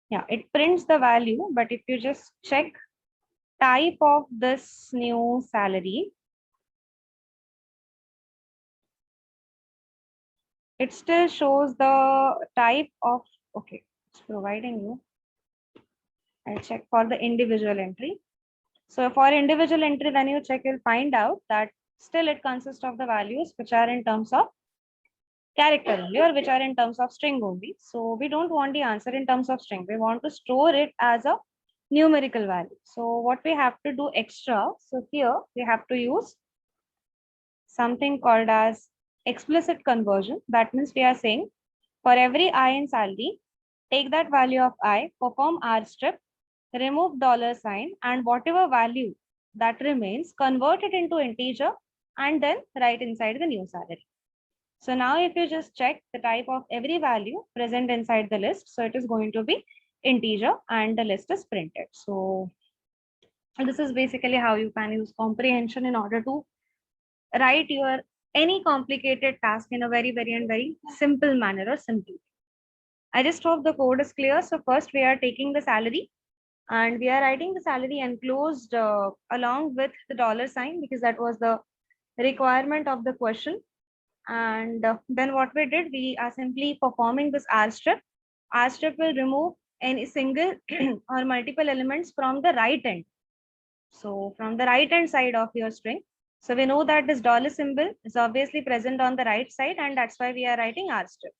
Yeah, it prints the value, but if you just check type of this new salary, it still shows the type of, okay, it's providing you. I'll check for the individual entry. So for individual entry, then you check, you'll find out that still it consists of the values which are in terms of character only, or which are in terms of string only. So we don't want the answer in terms of string. We want to store it as a numerical value. So what we have to do extra, so here we have to use something called as explicit conversion. That means we are saying for every I in salary, take that value of I, perform R strip, remove dollar sign, and whatever value that remains, convert it into integer and then write inside the new salary. So now if you just check the type of every value present inside the list, so it is going to be integer and the list is printed. So this is basically how you can use comprehension in order to write your any complicated task in a very simple manner or simple. I just hope the code is clear. So first we are taking the salary and we are writing the salary enclosed along with the dollar sign, because that was the requirement of the question. And then what we did, we are simply performing this R strip. R strip will remove any single or multiple elements from the right end. So from the right hand side of your string. So we know that this dollar symbol is obviously present on the right side, and that's why we are writing R strip.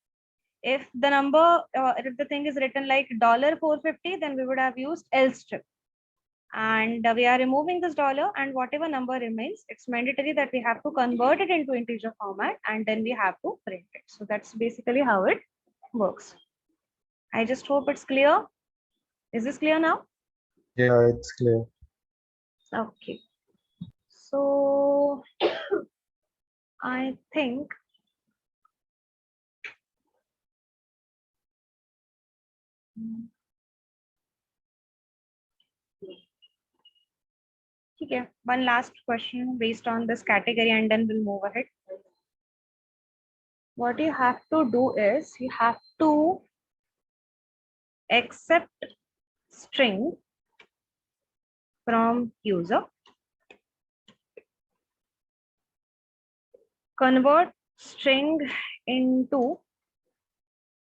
If the number, if the thing is written like $450, then we would have used L strip. And we are removing this dollar, and whatever number remains, it's mandatory that we have to convert it into integer format and then we have to print it. So that's basically how it works. I just hope it's clear. Is this clear now? Yeah, it's clear. Okay. So I think okay, one last question based on this category and then we'll move ahead. What you have to do is you have to accept string from user, convert string into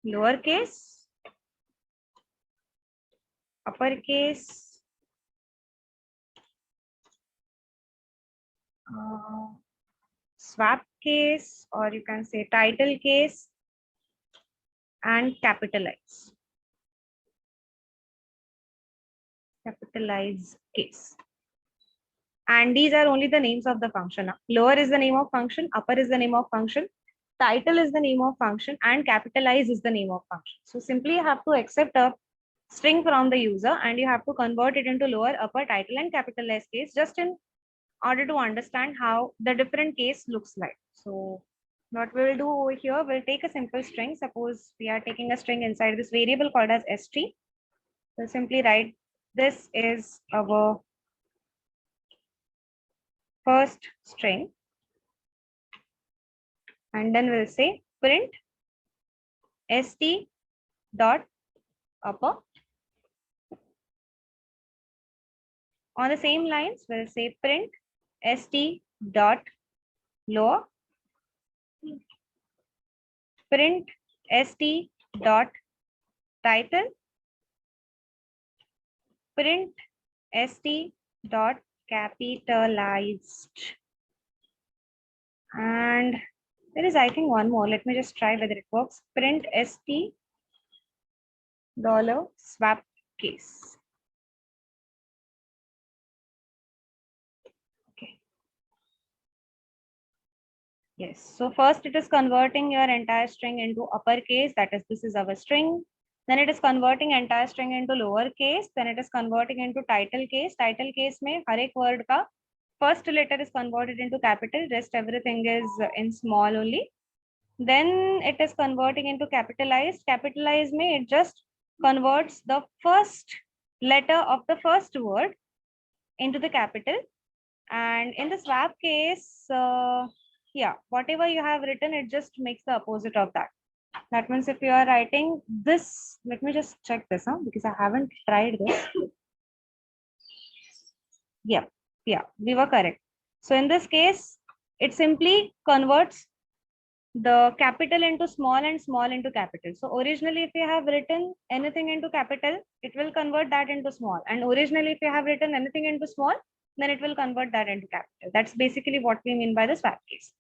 lowercase, uppercase, swap case, or you can say title case, and capitalize case. And these are only the names of the function. Lower is the name of function, upper is the name of function, title is the name of function, and capitalize is the name of function. So simply you have to accept a string from the user and you have to convert it into lower, upper, title and capital S case just in order to understand how the different case looks like. So what we will do over here, we'll take a simple string. Suppose we are taking a string inside this variable called as st. We'll simply write this is our first string. And then we'll say print st dot upper. On the same lines, we'll say print st dot lower, print st dot title, print st dot capitalized. And there is, I think, one more. Let me just try whether it works. Print st dollar swap case. Okay. Yes. So first it is converting your entire string into uppercase. That is, this is our string. Then it is converting entire string into lowercase. Then it is converting into title case. Title case mein har ek word ka first letter is converted into capital. Rest everything is in small only. Then it is converting into capitalized. Capitalized mein it just converts the first letter of the first word into the capital. And in the swap case, yeah, whatever you have written, it just makes the opposite of that. That means if you are writing this, let me just check this out because I haven't tried this. Yeah, we were correct. So in this case, it simply converts the capital into small and small into capital. So originally, if you have written anything into capital, it will convert that into small. And originally, if you have written anything into small, then it will convert that into capital. That's basically what we mean by the swap case.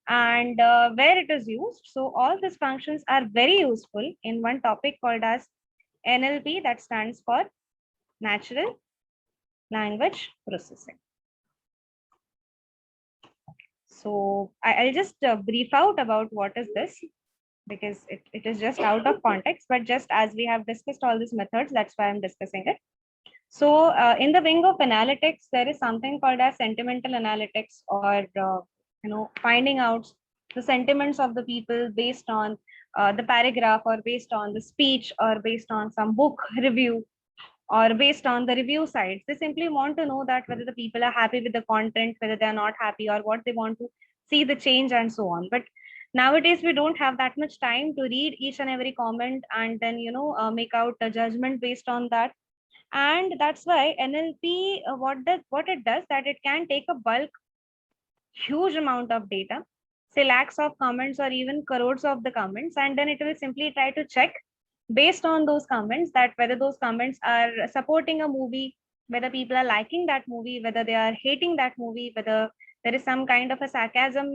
And where it is used. So all these functions are very useful in one topic called as NLP, that stands for Natural Language Processing. So I'll just brief out about what is this, because it is just out of context, but just as we have discussed all these methods, that's why I'm discussing it. So in the wing of analytics, there is something called as sentimental analytics, or finding out the sentiments of the people based on the paragraph, or based on the speech, or based on some book review, or based on the review sites. They simply want to know that whether the people are happy with the content, whether they are not happy, or what they want to see the change and so on. But nowadays we don't have that much time to read each and every comment and then make out a judgment based on that. And that's why NLP, what it does, that it can take a bulk, huge amount of data, say lakhs of comments or even crores of the comments, and then it will simply try to check based on those comments that whether those comments are supporting a movie, whether people are liking that movie, whether they are hating that movie, whether there is some kind of a sarcasm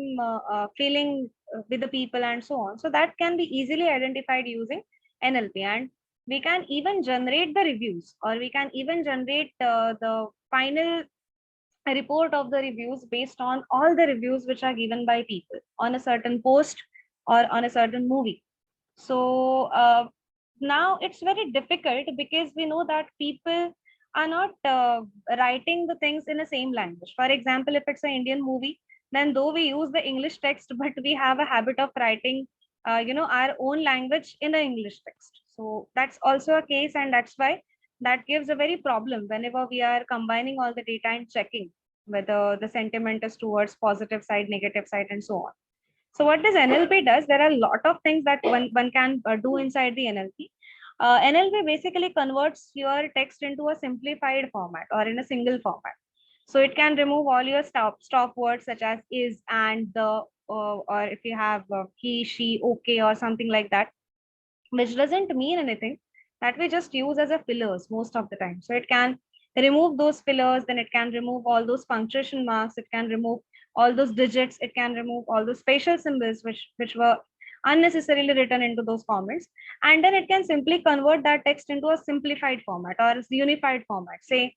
feeling with the people and so on. So that can be easily identified using NLP. And we can even generate the reviews, or we can even generate the final report of the reviews based on all the reviews which are given by people on a certain post or on a certain movie. So now it's very difficult because we know that people are not writing the things in the same language. For example, if it's an Indian movie, then though we use the English text, but we have a habit of writing our own language in the English text. So that's also a case, and that's why that gives a very problem whenever we are combining all the data and checking whether the sentiment is towards positive side, negative side, and so on. So what this NLP does, there are a lot of things that one can do inside the NLP. NLP basically converts your text into a simplified format or in a single format. So it can remove all your stop words such as is, and, the, or if you have he, she, okay, or something like that, which doesn't mean anything, that we just use as a fillers most of the time. So it can remove those fillers, then it can remove all those punctuation marks, it can remove all those digits, it can remove all those spatial symbols which were unnecessarily written into those comments, and then it can simply convert that text into a simplified format or a unified format, say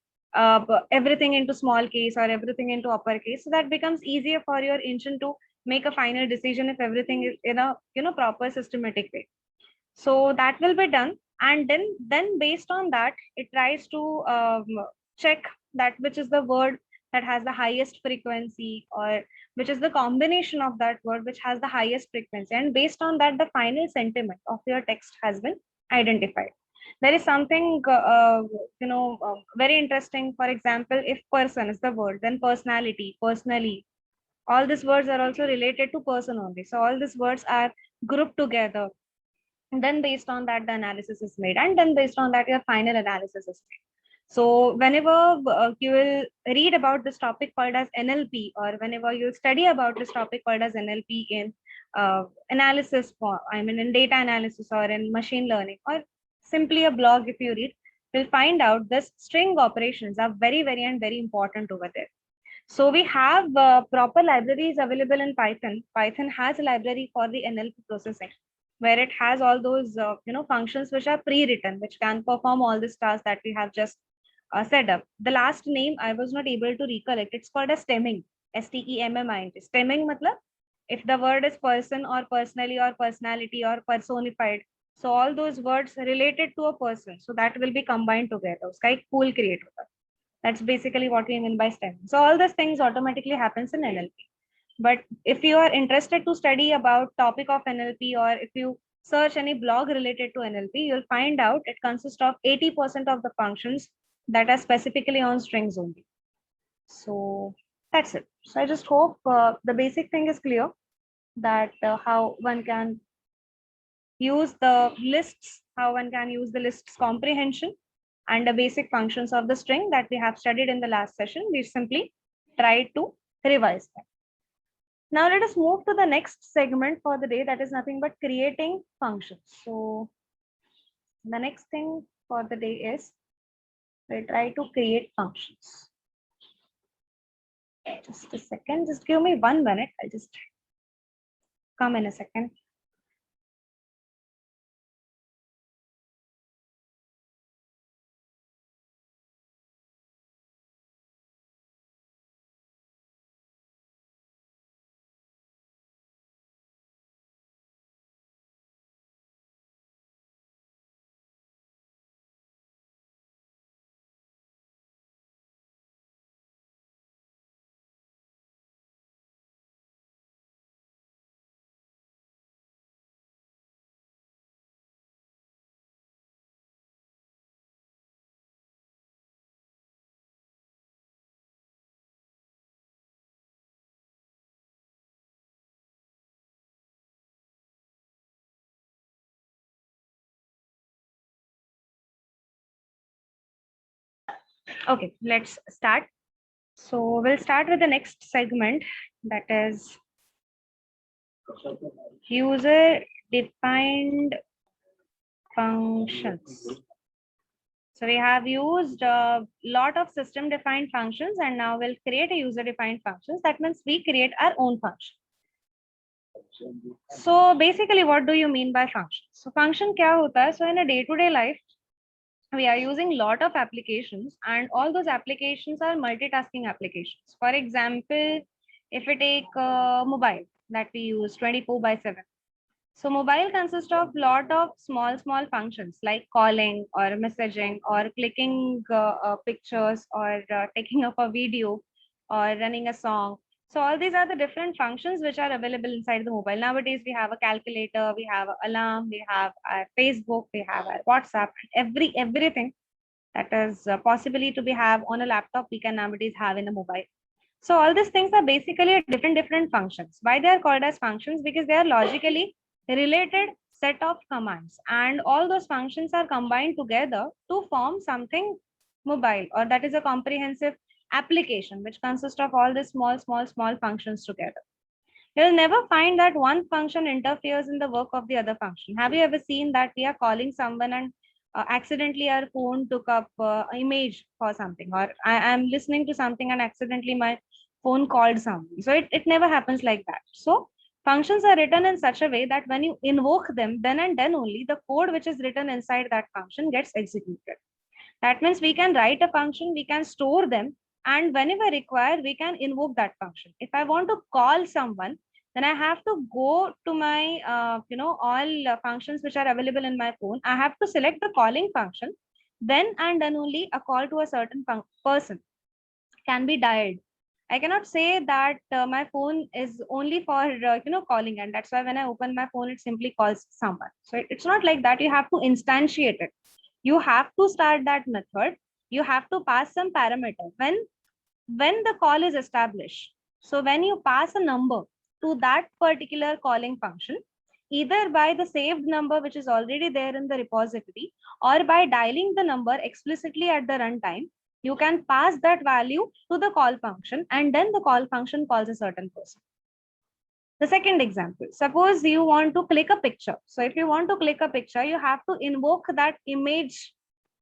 everything into small case or everything into uppercase, so that becomes easier for your engine to make a final decision if everything is in a proper systematic way. So that will be done. And then based on that, it tries to check that which is the word that has the highest frequency, or which is the combination of that word which has the highest frequency, and based on that the final sentiment of your text has been identified. There is something very interesting. For example, if person is the word, then personality, personally, all these words are also related to person only, so all these words are grouped together. And then based on that the analysis is made, and then based on that your final analysis is made. So whenever you will read about this topic called as NLP, or whenever you study about this topic called as NLP in analysis, I mean in data analysis or in machine learning, or simply a blog, if you read, you'll find out this string operations are very, very and very important over there. So we have proper libraries available in Python. Python has a library for the NLP processing, where it has all those functions which are pre-written, which can perform all the tasks that we have just set up. The last name I was not able to recollect. It's called as stemming. STEMMINT. Stemming matlab if the word is person or personally or personality or personified. So all those words related to a person, so that will be combined together. Uska ek pool create hota. That's basically what we mean by stemming. So all these things automatically happens in NLP. But if you are interested to study about topic of NLP, or if you search any blog related to NLP, you'll find out it consists of 80% of the functions that are specifically on strings only. So that's it. So I just hope the basic thing is clear, that how one can use the lists, how one can use the lists comprehension and the basic functions of the string that we have studied in the last session. We simply tried to revise them. Now let us move to the next segment for the day, that is nothing but creating functions. So the next thing for the day is we'll try to create functions. Just a second, just give me 1 minute. I'll just come in a second. Okay, let's start. So we'll start with the next segment, that is user defined functions. So we have used a lot of system defined functions, and now we'll create a user defined functions. That means we create our own function. So basically, what do you mean by function? So function kya hota hai? So in a day-to-day life, we are using lot of applications, and all those applications are multitasking applications. For example, if we take mobile that we use 24/7. So mobile consists of lot of small functions like calling or messaging or clicking pictures or taking up a video or running a song. So all these are the different functions which are available inside the mobile. Nowadays, we have a calculator, we have an alarm, we have our Facebook, we have our WhatsApp, everything that is possibly to be have on a laptop, we can nowadays have in a mobile. So all these things are basically different functions. Why they are called as functions? Because they are logically related set of commands, and all those functions are combined together to form something mobile, or that is a comprehensive application which consists of all these small functions together. You'll never find that one function interferes in the work of the other function. Have you ever seen that we are calling someone and accidentally our phone took up image for something, or I am listening to something and accidentally my phone called someone? So it never happens like that. So functions are written in such a way that when you invoke them, then and then only the code which is written inside that function gets executed. That means we can write a function, we can store them, and whenever required, we can invoke that function. If I want to call someone, then I have to go to my, all functions which are available in my phone. I have to select the calling function. Then and then only a call to a certain person can be dialed. I cannot say that my phone is only for calling, and that's why when I open my phone, it simply calls someone. So it's not like that. You have to instantiate it. You have to start that method. You have to pass some parameter when the call is established. So when you pass a number to that particular calling function, either by the saved number which is already there in the repository, or by dialing the number explicitly at the runtime, you can pass that value to the call function, and then the call function calls a certain person. The second example, suppose you want to click a picture. So if you want to click a picture, you have to invoke that image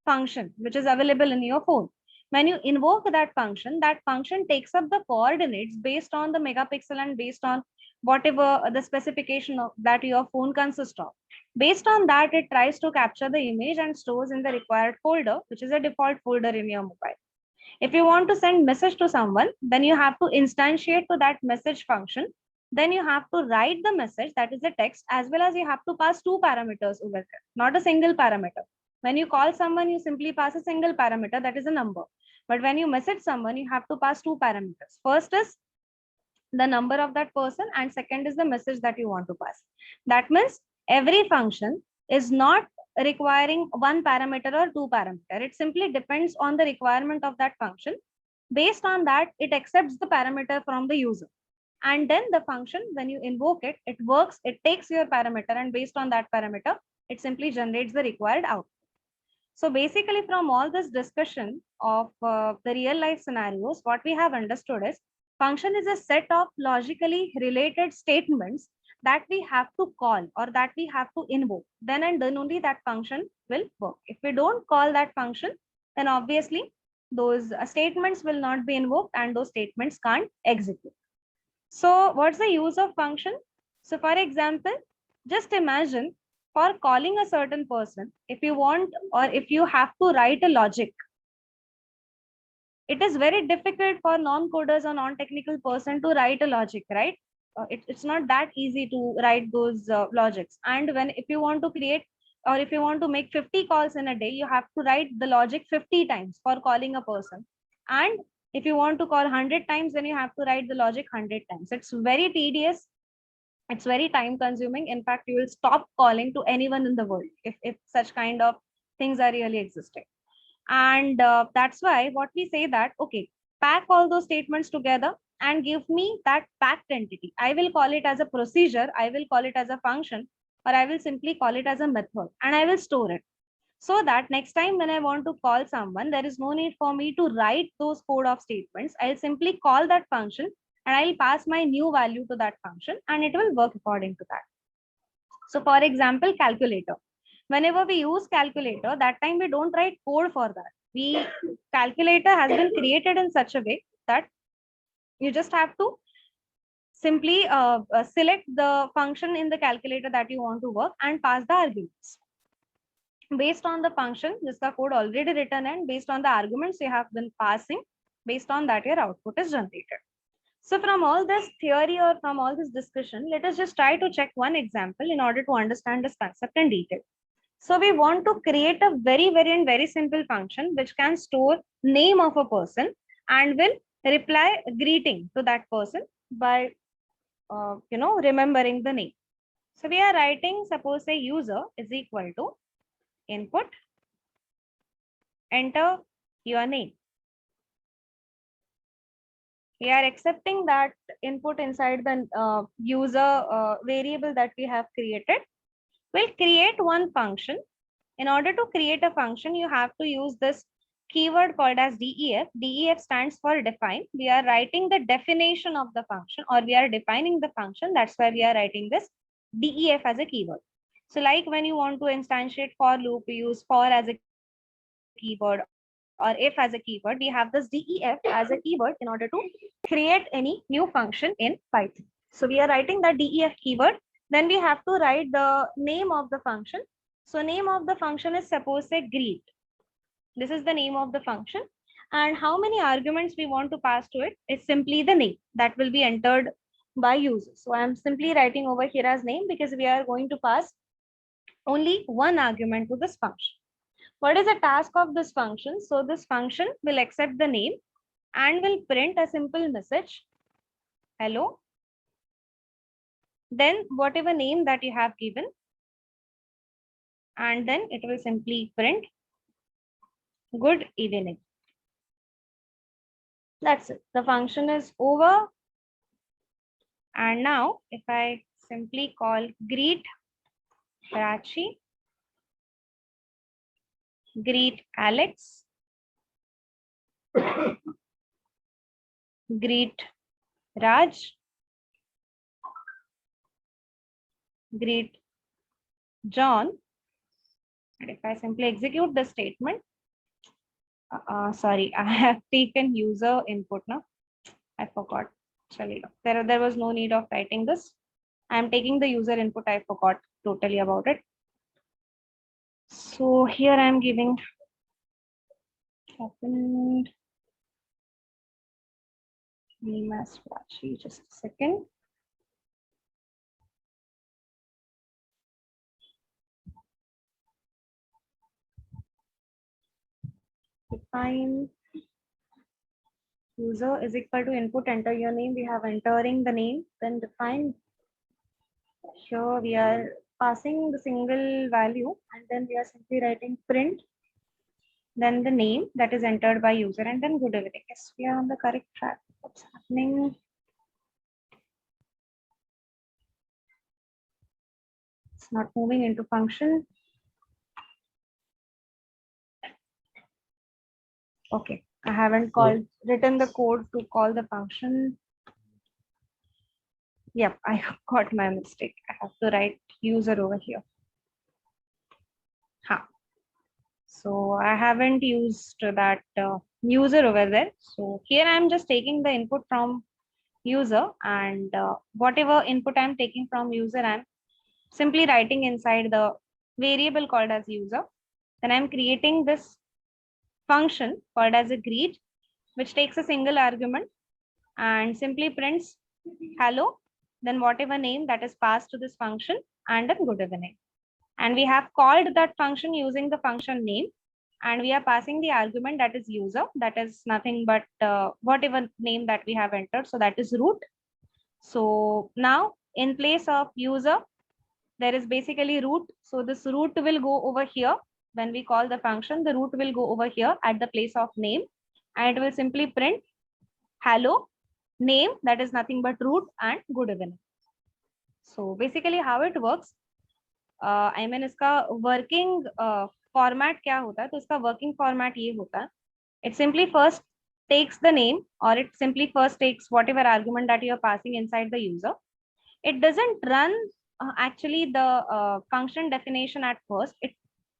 function which is available in your phone. When you invoke that function takes up the coordinates based on the megapixel and based on whatever the specification of that your phone consists of. Based on that, it tries to capture the image and stores in the required folder, which is a default folder in your mobile. If you want to send message to someone, then you have to instantiate to that message function. Then you have to write the message, that is the text, as well as you have to pass two parameters over there, not a single parameter. When you call someone, you simply pass a single parameter, that is a number. But when you message someone, you have to pass two parameters. First is the number of that person, and second is the message that you want to pass. That means every function is not requiring one parameter or two parameter. It simply depends on the requirement of that function. Based on that, it accepts the parameter from the user. And then the function, when you invoke it, it works, it takes your parameter, and based on that parameter, it simply generates the required output. So basically, from all this discussion of the real life scenarios, what we have understood is function is a set of logically related statements that we have to call or that we have to invoke. Then and then only that function will work. If we don't call that function, then obviously those statements will not be invoked and those statements can't execute. So what's the use of function? So for example, just imagine for calling a certain person, if you want or if you have to write a logic, it is very difficult for non-coders or non-technical person to write a logic, right? It's not that easy to write those logics. And if you want to create or if you want to make 50 calls in a day, you have to write the logic 50 times for calling a person. And if you want to call 100 times, then you have to write the logic 100 times. It's very tedious. It's very time consuming. In fact, you will stop calling to anyone in the world if such kind of things are really existing. And that's why what we say that, okay, pack all those statements together and give me that packed entity. I will call it as a procedure, I will call it as a function, or I will simply call it as a method, and I will store it. So that next time when I want to call someone, there is no need for me to write those code of statements. I'll simply call that function and I'll pass my new value to that function and it will work according to that. So for example, calculator. Whenever we use calculator, that time we don't write code for that. Calculator has been created in such a way that you just have to simply select the function in the calculator that you want to work and pass the arguments. Based on the function, this is the code already written, and based on the arguments you have been passing, based on that your output is generated. So from all this theory or from all this discussion, let us just try to check one example in order to understand this concept in detail. So we want to create a very simple function which can store name of a person and will reply greeting to that person by remembering the name. So we are writing, suppose a user is equal to input, enter your name. We are accepting that input inside the user variable that we have created. We'll create one function. In order to create a function, you have to use this keyword called as def. Def stands for define. We are writing the definition of the function, or we are defining the function. That's why we are writing this def as a keyword. So like when you want to instantiate for loop, we use for as a keyword or if as a keyword. We have this def as a keyword in order to create any new function in Python. So we are writing the def keyword. Then we have to write the name of the function. So name of the function is, suppose say greet. This is the name of the function. And how many arguments we want to pass to it is simply the name that will be entered by user. So I'm simply writing over here as name because we are going to pass only one argument to this function. What is the task of this function? So this function will accept the name and will print a simple message, hello. Then whatever name that you have given, and then it will simply print good evening. That's it. The function is over. And now if I simply call greet Prachi, greet Alex, greet Raj, greet John, and if I simply execute the statement, sorry, I have taken user input now. I forgot. There was no need of writing this. I am taking the user input. I forgot totally about it. So here I am giving opened name as Prachi. Just a second. Define user is equal to input, enter your name. We have entering the name, then define. Here we are passing the single value and then we are simply writing print, then the name that is entered by user, and then good evening. Yes, we are on the correct track. What's happening? It's not moving into function. Okay, I haven't written the code to call the function. Yep, I got my mistake. I have to write user over here. So I haven't used that user over there. So here I'm just taking the input from user, and whatever input I'm taking from user, I'm simply writing inside the variable called as user. Then I'm creating this function called as a greet, which takes a single argument and simply prints hello, then whatever name that is passed to this function, and then good evening. And we have called that function using the function name, and we are passing the argument that is user, that is nothing but whatever name that we have entered, so that is root. So now in place of user, there is basically root. So this root will go over here. When we call the function, the root will go over here at the place of name, and it will simply print hello, name, that is nothing but root, and good evening. So basically how it works, I mean इसका working format क्या होता है? तो इसका working format ये होता है. It simply first takes the name, or it simply first takes whatever argument that you are passing inside the user. It doesn't run actually the function definition at first. It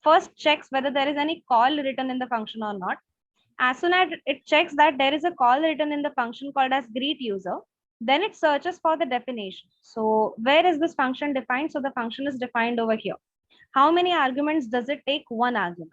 first checks whether there is any call written in the function or not. As soon as it checks that there is a call written in the function called as greet user, then it searches for the definition. So where is this function defined? So the function is defined over here. How many arguments does it take? One argument.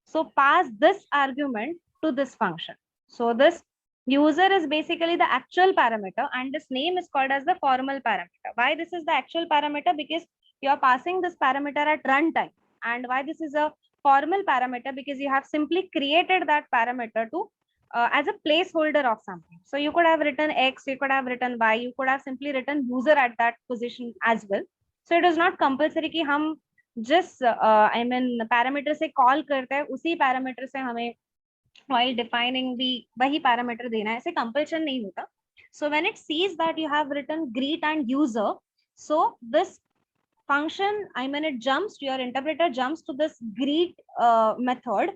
So pass this argument to this function. So this user is basically the actual parameter, and this name is called as the formal parameter. Why this is the actual parameter? Because you are passing this parameter at runtime. And why this is a formal parameter? Because you have simply created that parameter to as a placeholder of something. So you could have written X, you could have written Y, you could have simply written user at that position as well. So it is not compulsory कि हम जिस I mean parameter से call करते हैं उसी parameter से हमें while defining the वही parameter देना है, ऐसे compulsion नहीं होता. So when it sees that you have written greet and user, so this function, I mean it jumps to your interpreter, jumps to this greet method,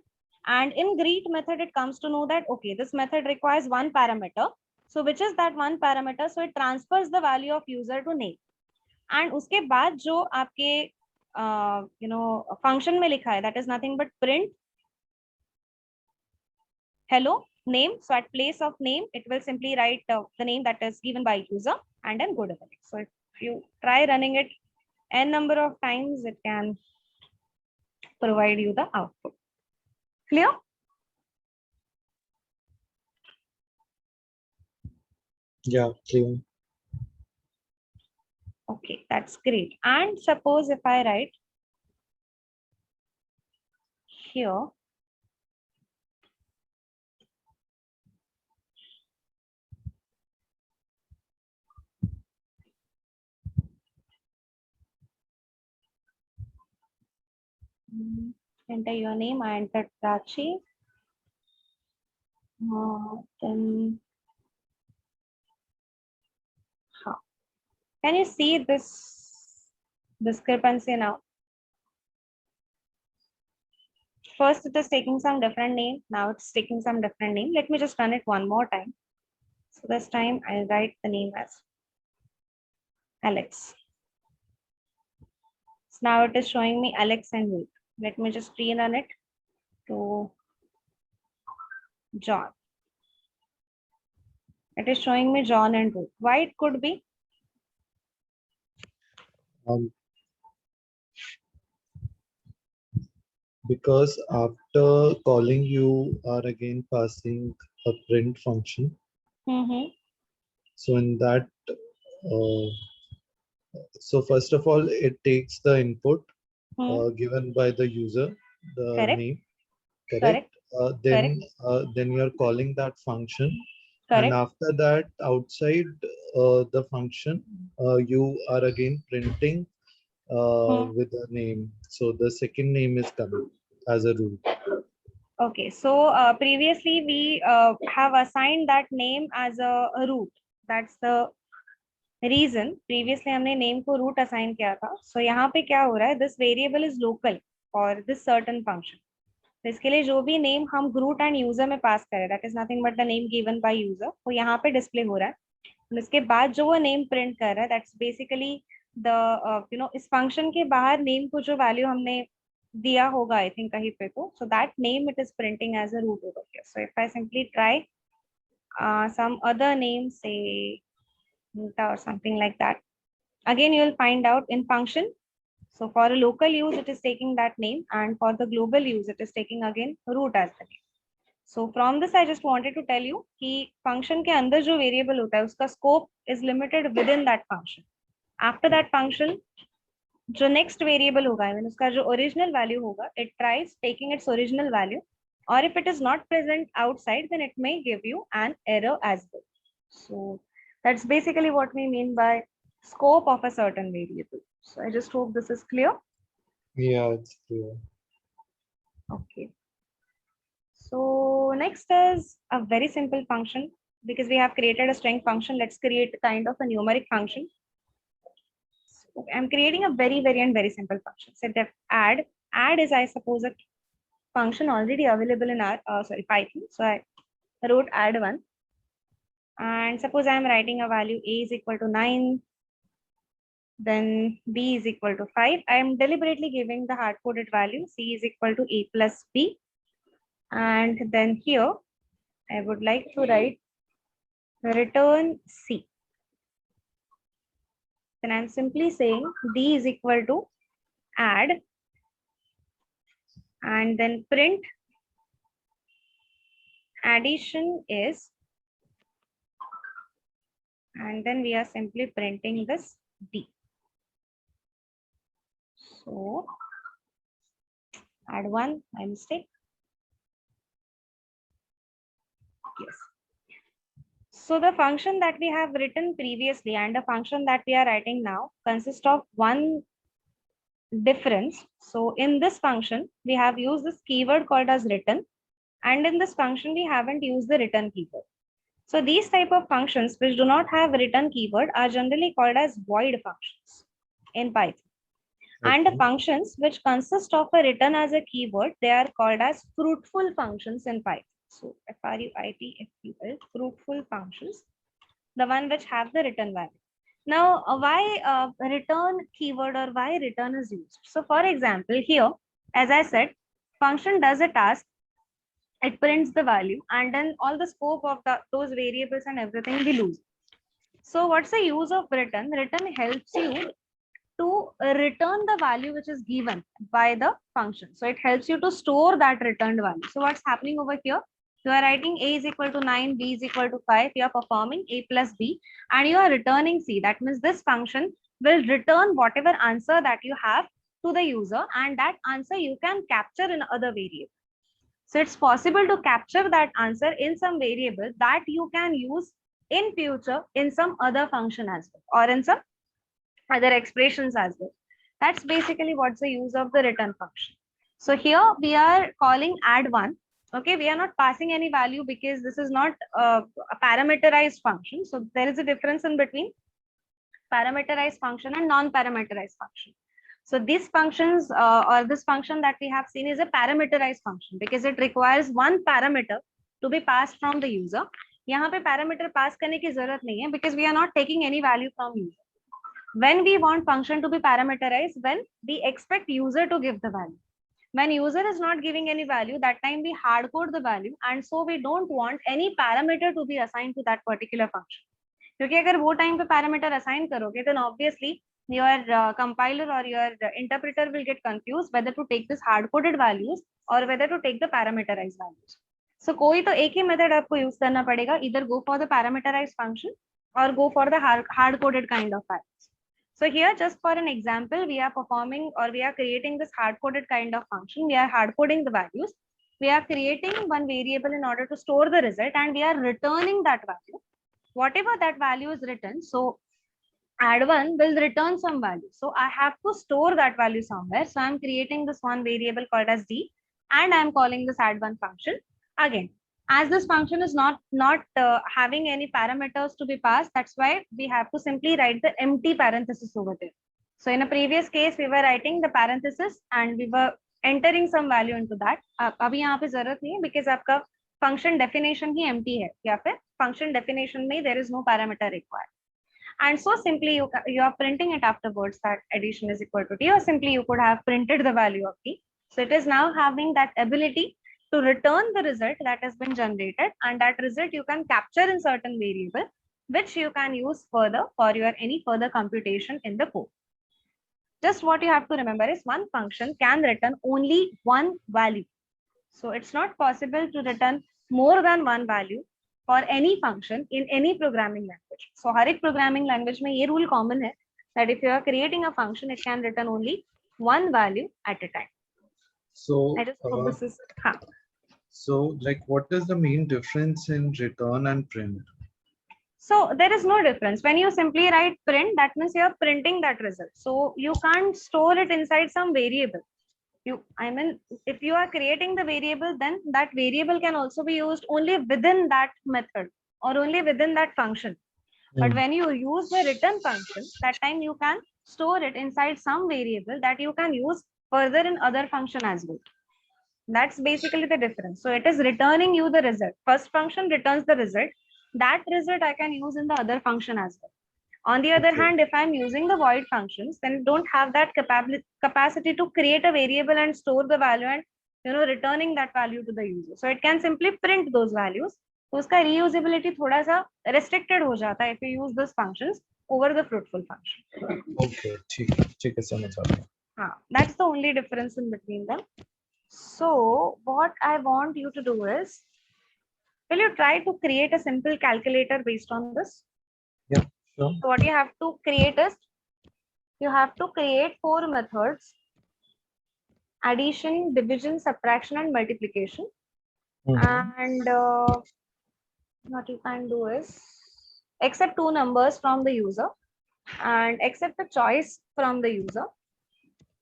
and in greet method it comes to know that okay, this method requires one parameter. So which is that one parameter? So it transfers the value of user to name, and उसके बाद जो आपके function में लिखा है, that is nothing but print hello name. So at place of name, it will simply write the name that is given by user, and then good evening. So if you try running it n number of times, it can provide you the output. Clear? Yeah, clear. Okay, that's great. And suppose if I write here, enter your name, I entered Prachi. Then, can you see this discrepancy now? First, it is taking some different name. Now it's taking some different name. Let me just run it one more time. So this time I'll write the name as Alex. So now it is showing me Alex and Ruth. Let me just rerun it to John. It is showing me John and Ruth. Why it could be? Because after calling you are again passing a print function. So in that, so first of all, it takes the input given by the user, the Correct. name, Correct. then you're calling that function. Correct. And after that, outside the function, you are again printing with a name. So the second name is coming as a rule. Okay, so previously we have assigned that name as a root. That's the reason. Previously हमने name को root assign किया था. So यहाँ पे क्या हो रहा है? This variable is local for this certain function. तो इसके लिए जो भी name हम root and user में pass करें, that is nothing but the name given by user, वो यहाँ पे display हो रहा है. इसके बाद जो वो name print कर रहा है, that's basically the इस function के बाहर name को जो value हमने दिया होगा I think कहीं पे तो, so that name it is printing as a root over here. So if I simply try some other name, say Nita or something like that, again you will find out in function. So for a local use it is taking that name, and for the global use it is taking again root as the name. So from this I just wanted to tell you कि function के अंदर जो variable होता है उसका scope is limited within that function. After that function जो next variable होगा, I mean उसका जो original value होगा, it tries taking its original value, or if it is not present outside, then it may give you an error as well. So that's basically what we mean by scope of a certain variable. So I just hope this is clear. Yeah, it's clear. Okay. So next is a very simple function. Because we have created a string function, let's create a kind of a numeric function. So I'm creating a very simple function. So def add is I suppose a function already available in our Python. So I wrote add one, and suppose I'm writing a value a is equal to 9, then b is equal to 5. I am deliberately giving the hard-coded value c is equal to a plus b, and then here I would like to write return c. Then I'm simply saying d is equal to add, and then print addition is, and then we are simply printing this d. So add one, my mistake. Yes. So the function that we have written previously and the function that we are writing now consist of one difference. So in this function, we have used this keyword called as return, and in this function, we haven't used the return keyword. So these type of functions which do not have return keyword are generally called as void functions in Python. Okay. And the functions which consist of a return as a keyword, they are called as fruitful functions in Python. So fruitful, fruitful functions, the one which have the return value. Now, why return keyword or why return is used? So for example, here, as I said, function does a task, it prints the value, and then all the scope of those variables and everything we lose. So what's the use of return? Return helps you to return the value which is given by the function. So it helps you to store that returned value. So what's happening over here? You are writing a is equal to 9, b is equal to 5. You are performing a plus b, and you are returning c. That means this function will return whatever answer that you have to the user, and that answer you can capture in other variable. So it's possible to capture that answer in some variable that you can use in future in some other function as well, or in some other expressions as well. That's basically what's the use of the return function. So here we are calling add one. Okay, we are not passing any value because this is not a parameterized function. So there is a difference in between parameterized function and non-parameterized function. So these functions or this function that we have seen is a parameterized function because it requires one parameter to be passed from the user. यहाँ पे parameter pass करने की जरूरत नहीं है because we are not taking any value from user. When we want function to be parameterized, when we expect user to give the value. When user is not giving any value, that time we hard code the value, and so we don't want any parameter to be assigned to that particular function. क्योंकि अगर वो time पे parameter assign करोगे then obviously your compiler or your interpreter will get confused whether to take this hard coded values or whether to take the parameterized values. So कोई तो एक ही method आपको use करना पड़ेगा, either go for the parameterized function or go for the hard coded kind of values. So here, just for an example, we are performing or we are creating this hard coded kind of function. We are hard coding the values. We are creating one variable in order to store the result, and we are returning that value. Whatever that value is written, so add one will return some value. So I have to store that value somewhere. So I'm creating this one variable called as d, and I'm calling this add one function. Again, as this function is not having any parameters to be passed, that's why we have to simply write the empty parenthesis over there. So in a previous case, we were writing the parenthesis and we were entering some value into that. अभी यहाँ पे जरूरत नहीं है because आपका function definition ही empty है, या फिर function definition में there is no parameter required. And so simply you are printing it afterwards that addition is equal to t, or simply you could have printed the value of t. So it is now having that ability to return the result that has been generated, and that result you can capture in certain variable, which you can use further for your any further computation in the code. Just what you have to remember is one function can return only one value. So it's not possible to return more than one value for any function in any programming language. So हर एक programming language में ये rule common है that if you are creating a function, it can return only one value at a time. So, I just hope this is. so like, what is the main difference in return and print? So there is no difference. When you simply write print, that means you are printing that result. So you can't store it inside some variable. If you are creating the variable, then that variable can also be used only within that method or only within that function. But when you use the return function, that time you can store it inside some variable that you can use further in other function as well. That's basically the difference. So it is returning you the result. First function returns the result. That result I can use in the other function as well. On the other hand, if I'm using the void functions, then don't have that capacity to create a variable and store the value and returning that value to the user. So it can simply print those values. So उसका reusability थोड़ा सा restricted हो जाता है if you use those functions over the fruitful function. Okay, ठीक है समझ आ गया. That's the only difference in between them. So what I want you to do is, will you try to create a simple calculator based on this? Yeah, sure. So what you have to create is, you have to create 4 methods: addition, division, subtraction, and multiplication. And what you can do is accept 2 numbers from the user and accept the choice from the user.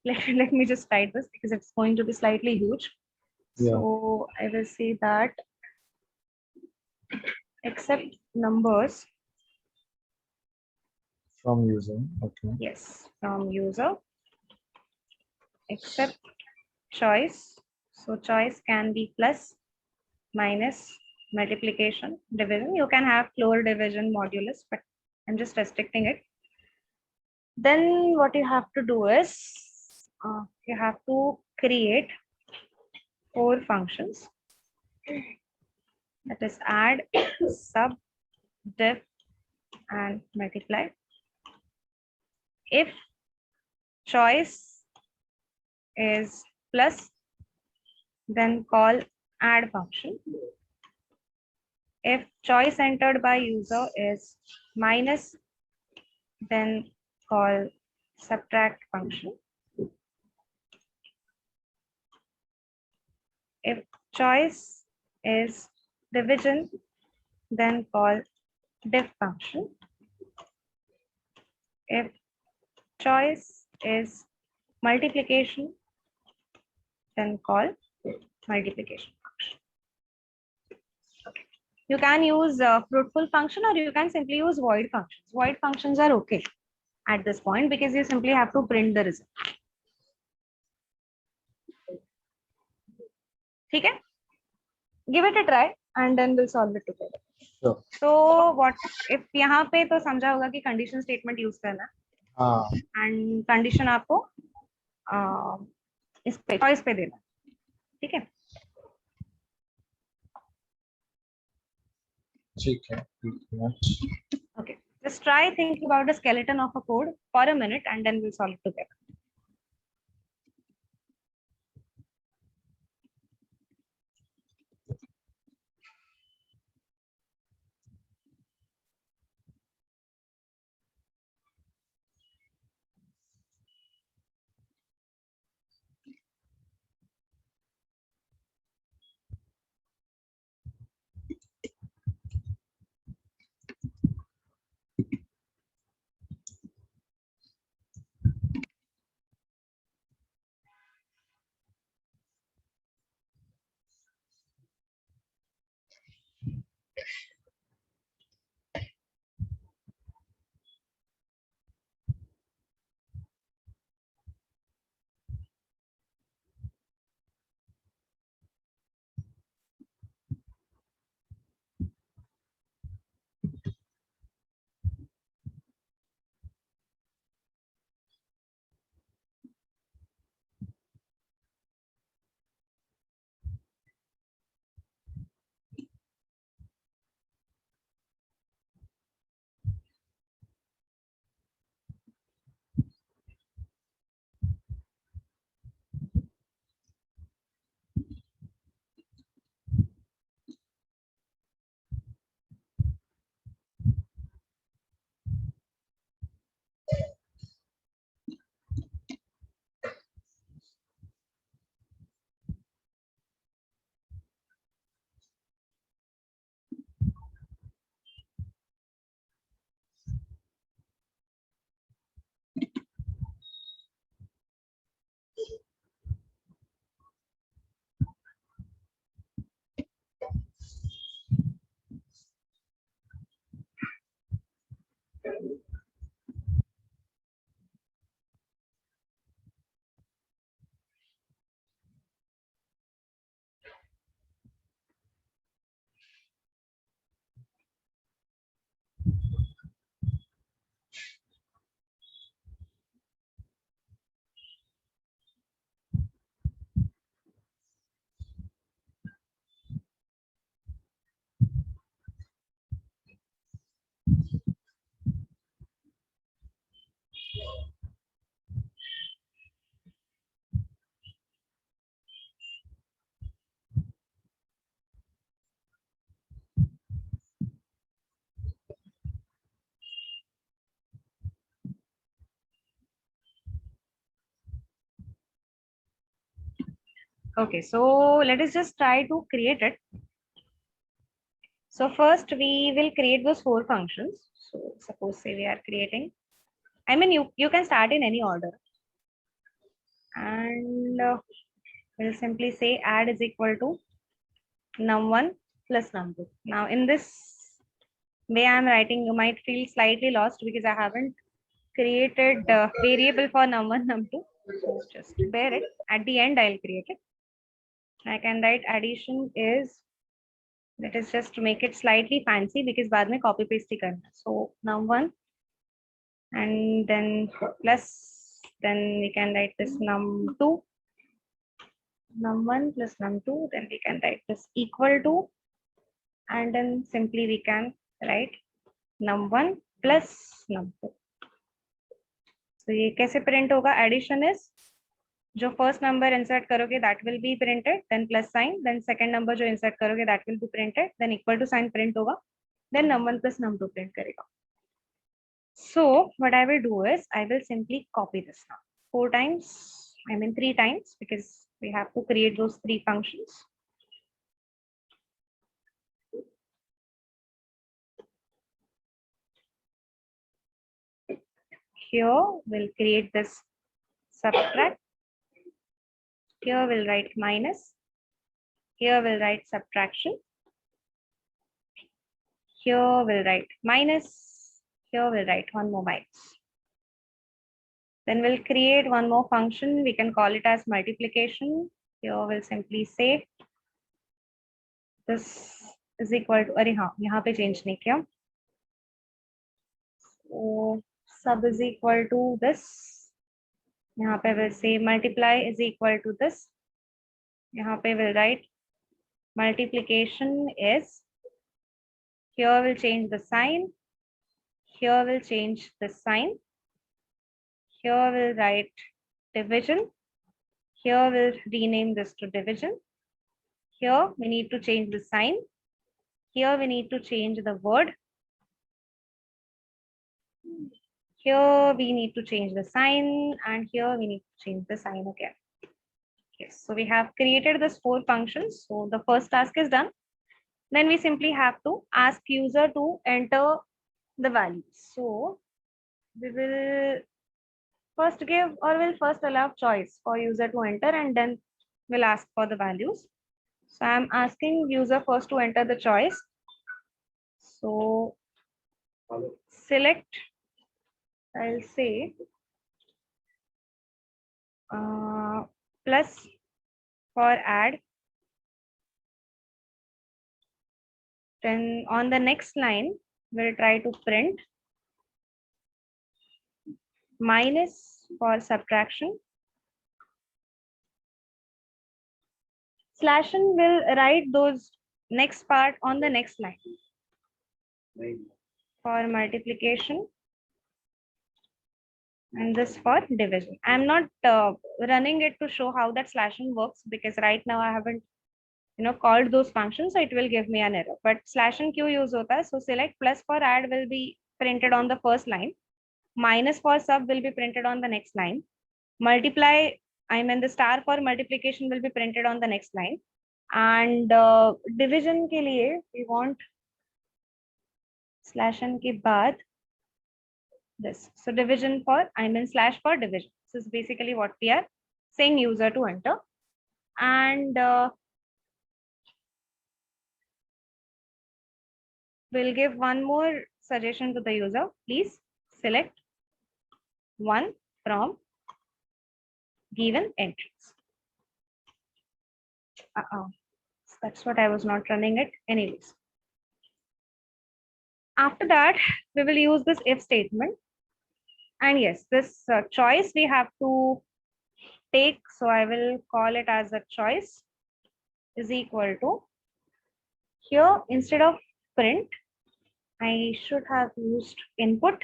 Let me just write this because it's going to be slightly huge. Yeah. So I will say that accept numbers From user, okay. Yes, from user. Accept choice. So choice can be plus, minus, multiplication, division. You can have floor, division, modulus, but I'm just restricting it. Then what you have to do is, you have to create 4 functions. That is add, sub, div, and multiply. If choice is plus, then call add function. If choice entered by user is minus, then call subtract function. If choice is division, then call diff function. If choice is multiplication, then call multiplication function. Okay. You can use fruitful function, or you can simply use void functions. Void functions are okay at this point because you simply have to print the result. ठीक है? Give it a try and then we'll solve it together. Sure. So what if यहाँ पे तो समझा होगा कि condition statement use करना हाँ, and condition आपको इस पे choice पे देना, ठीक है? ठीक है, pretty much. Okay, just try thinking about the skeleton of a code for a minute and then we'll solve it together. Okay, so let us just try to create it. So first we will create those 4 functions. So suppose say we are creating, I mean you can start in any order. And we'll simply say add is equal to num1 plus num2. Now in this way I'm writing, you might feel slightly lost because I haven't created variable for num1, num2. So just bear it. At the end I'll create it. I can write addition is, let us just make it slightly fancy because बाद में copy paste ही करना. So num1 and then plus, then we can write this num2, num1 plus num2, then we can write this equal to, and then simply we can write num1 plus num2. So ये कैसे print होगा? Addition is जो first number insert करोगे that will be printed, then plus sign, then second number जो insert करोगे that will be printed, then equal to sign print होगा, then num1 plus num2 print करेगा. So what I will do is I will simply copy this now 4 times, I mean 3 times, because we have to create those 3 functions. Here we'll create this subtract. Here we'll write minus. Here we'll write subtraction. Here we'll write minus. Here we'll write one more minus. Then we'll create one more function. We can call it as multiplication. Here we'll simply say this is equal to, अरे हाँ यहाँ पे change नहीं किया. So sub is equal to this. यहाँ पे we'll say multiply is equal to this. यहाँ पे we'll write multiplication is, here we'll change the sign, here we'll change the sign, here we'll write division, here we'll rename this to division, here we need to change the sign, here we need to change the word, here we need to change the sign, and here we need to change the sign again. Yes, so we have created this 4 functions. So the first task is done. Then we simply have to ask user to enter the values. So we will first give, or we'll first allow choice for user to enter, and then we'll ask for the values. So I'm asking user first to enter the choice. So select, I'll say plus for add. Then on the next line, we'll try to print minus for subtraction. Slash n will write those next part on the next line. For multiplication. And this for division. I'm not running it to show how that slash n works, because right now I haven't called those functions, so it will give me an error. But slash n क्यों use होता है? So select plus for add will be printed on the first line. Minus for sub will be printed on the next line. Multiply, I mean the star for multiplication will be printed on the next line. And division के लिए we want slash n के बाद this. So division for, I mean slash for division. This is basically what we are saying user to enter. And we'll give one more suggestion to the user. Please select one from given entries. That's what I was not running it anyways. After that, we will use this if statement. And yes, this choice we have to take. So I will call it as a choice is equal to, here instead of print, I should have used input.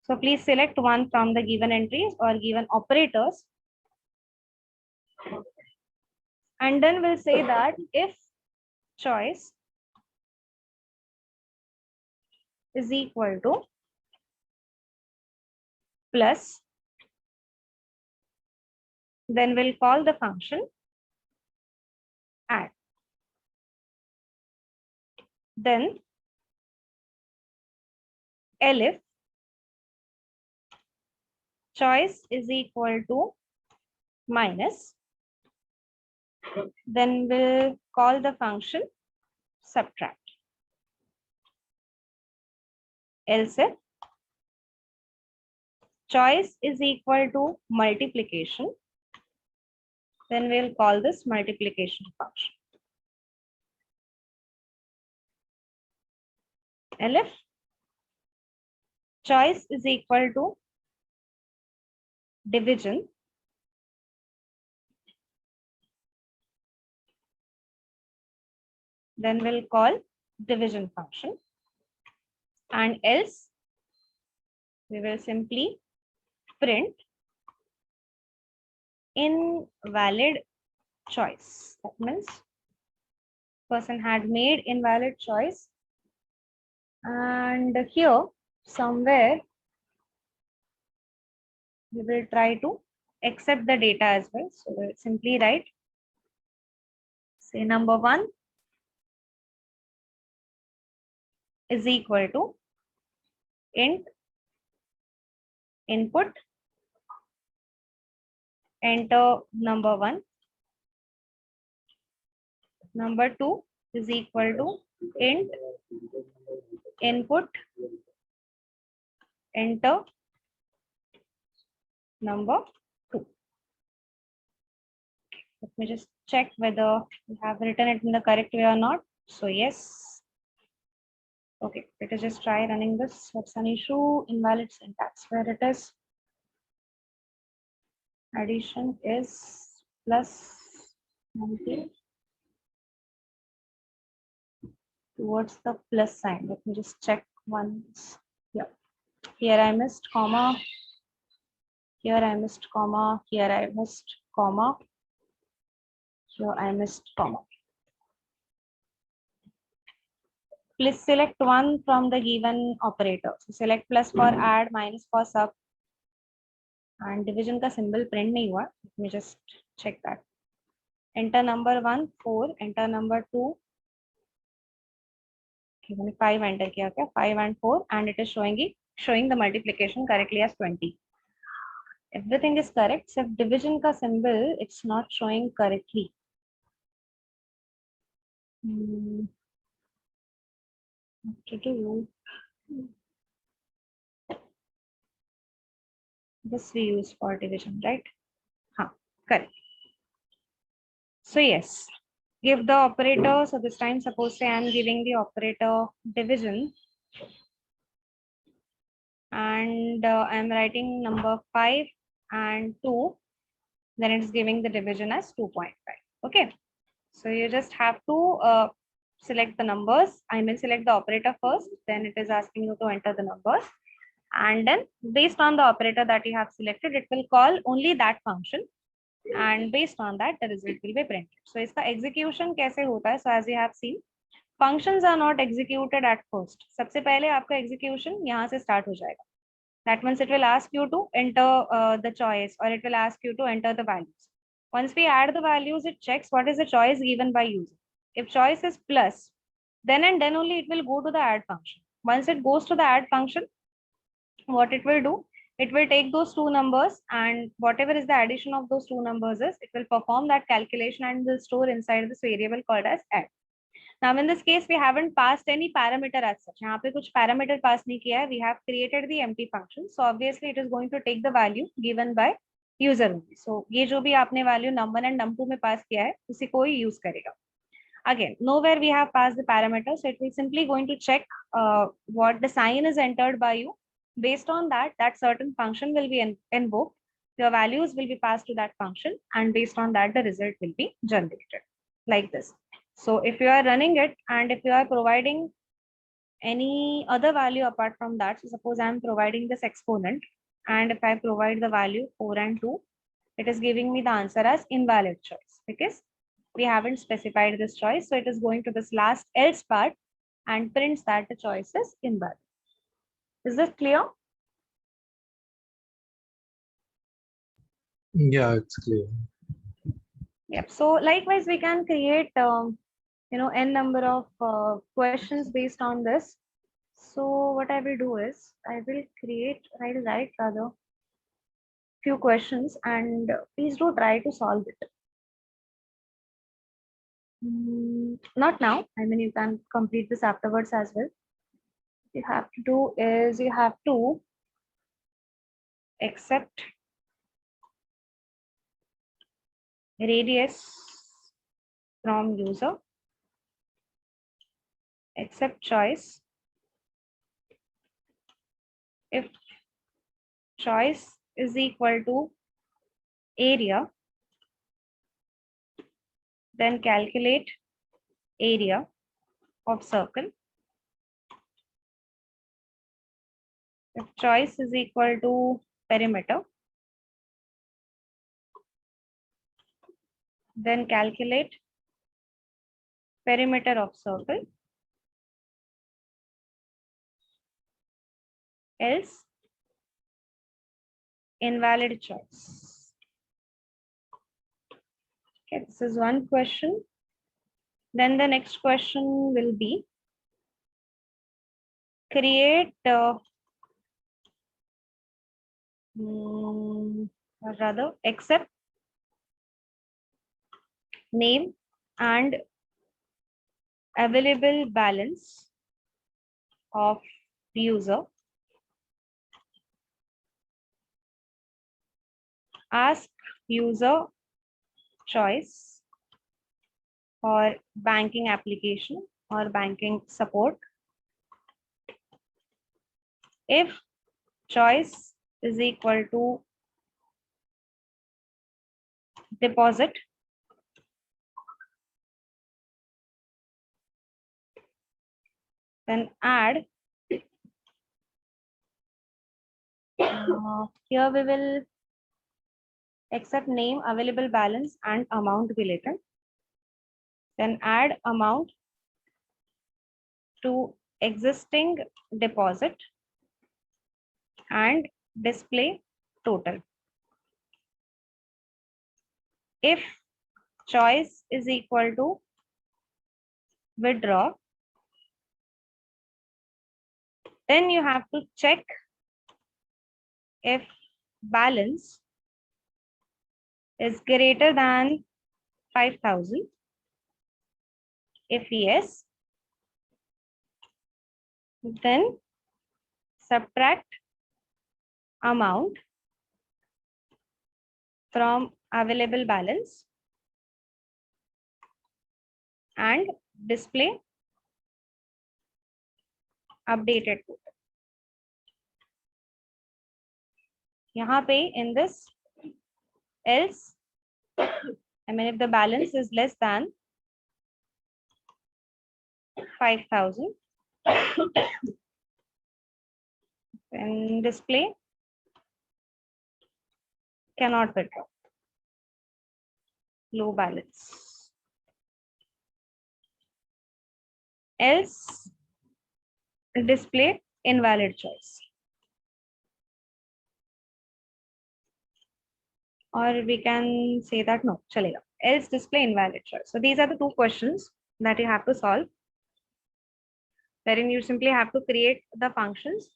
So please select one from the given entries or given operators. And then we'll say that if choice is equal to plus, then we'll call the function add. Then elif choice is equal to minus, then we'll call the function subtract. Else if choice is equal to multiplication, then we'll call this multiplication function. Elif choice is equal to division, then we'll call division function. And else we will simply print invalid choice. That means person had made invalid choice, and here somewhere we will try to accept the data as well. So we'll simply write, say number 1 is equal to int input, enter number 1. Number 2 is equal to int input, enter number 2. Let me just check whether we have written it in the correct way or not. So yes. Okay, let us just try running this. What's an issue? Invalid syntax. Where it is? Addition is plus 90 towards the plus sign. Let me just check once. Yeah. Here I missed comma. Here I missed comma. Here I missed comma. Here I missed comma. Please select one from the given operator. So select plus for add, minus for sub, and division का symbol print नहीं हुआ. Let me just check that. Enter number 1 4, enter number 2. Okay, मैंने 5 enter किया क्या? 5 and 4, and it is showing the multiplication correctly as 20. Everything is correct except division का symbol it's not showing correctly. What to do? This we use for division, right? Correct. So yes, give the operator. So this time, suppose say I'm giving the operator division, and I'm writing number 5 and 2. Then it's giving the division as 2.5. Okay. So you just have to select the numbers. I mean, select the operator first. Then it is asking you to enter the numbers. And then based on the operator that you have selected, it will call only that function. And based on that, the result will be printed. So इसका execution कैसे होता है? So as you have seen, functions are not executed at first. सबसे पहले आपका execution यहाँ से start हो जाएगा. That means it will ask you to enter the choice, or it will ask you to enter the values. Once we add the values, it checks what is the choice given by user. If choice is plus, then and then only it will go to the add function. Once it goes to the add function, what it will do, it will take those two numbers, and whatever is the addition of those two numbers is, it will perform that calculation and will store inside this variable called as add. Now in this case, we haven't passed any parameter as such. यहाँ पे कुछ parameter pass नहीं किया है. We have created the empty function. So obviously it is going to take the value given by user only. So ये जो भी आपने value num1 and num2 में pass किया है, उसी को ही use करेगा. Again, nowhere we have passed the parameter, so it will simply going to check what the sign is entered by you. Based on that, that certain function will be invoked. Your values will be passed to that function, and based on that, the result will be generated like this. So if you are running it, and if you are providing any other value apart from that, so suppose I am providing this exponent, and if I provide the value 4 and 2, it is giving me the answer as invalid choice because we haven't specified this choice. So it is going to this last else part and prints that the choice is invalid. Is this clear? Yeah, it's clear. Yep. So likewise, we can create n number of questions based on this. So what I will do is I will write rather few questions, and please do try to solve it. Not now. I mean, you can complete this afterwards as well. What you have to do is you have to accept radius from user, accept choice. If choice is equal to area, then calculate area of circle. If choice is equal to perimeter, then calculate perimeter of circle. else invalid choice. Okay, this is one question. Then the next question will be create or rather accept name and available balance of user. Ask user choice for banking application or banking support. If choice is equal to deposit, then add here we will accept name, available balance and amount related. Then add amount to existing deposit and display total. If choice is equal to withdraw, then you have to check if balance is greater than 5,000. If yes, then subtract amount from available balance and display updated total. यहाँ पे in this else, I mean if the balance is less than 5,000, then display cannot withdraw, low balance. Else display invalid choice. Or we can say that no, chalega. Else display invalid choice. So these are the two questions that you have to solve, wherein you simply have to create the functions.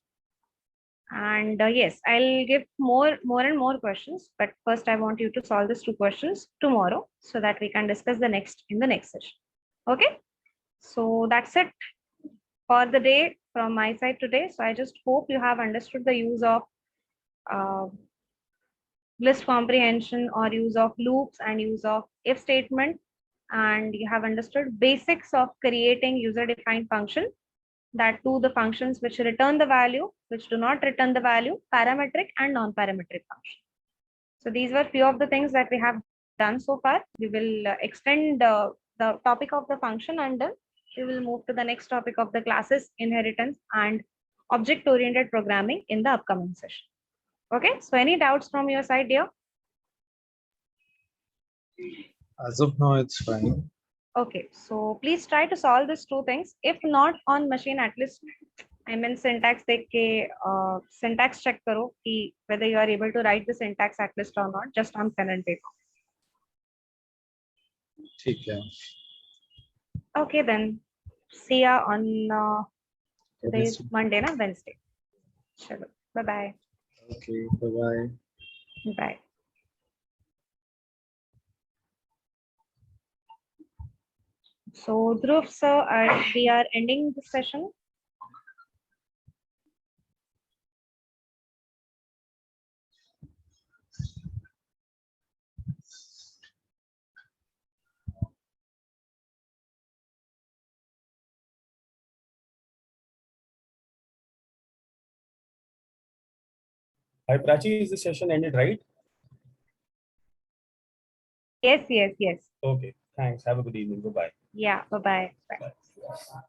And yes, I'll give more and more questions, but first I want you to solve these two questions tomorrow so that we can discuss the next in the next session. Okay, so that's it for the day from my side today. So I just hope you have understood the use of list comprehension or use of loops and use of if statement, and you have understood basics of creating user defined function, that too the functions which return the value, which do not return the value, parametric and non-parametric function. So these were few of the things that we have done so far. We will extend the topic of the function, and then we will move to the next topic of the classes, inheritance and object-oriented programming in the upcoming session. Okay, so any doubts from your side, dear? As of now, it's fine. Okay, so please try to solve these two things. If not on machine, at least I mean syntax देख के syntax check करो कि whether you are able to write the syntax at least or not, just on pen and paper. ठीक है. Okay, then see ya on today is Monday, na Wednesday. Chalo, bye bye. Okay, bye-bye. Bye. So Dhruv sir, we are ending the session. Hi Prachi, is the session ended, right? Yes, yes, yes. Okay, thanks. Have a good evening. Bye-bye. Yeah, bye bye. Bye. Bye.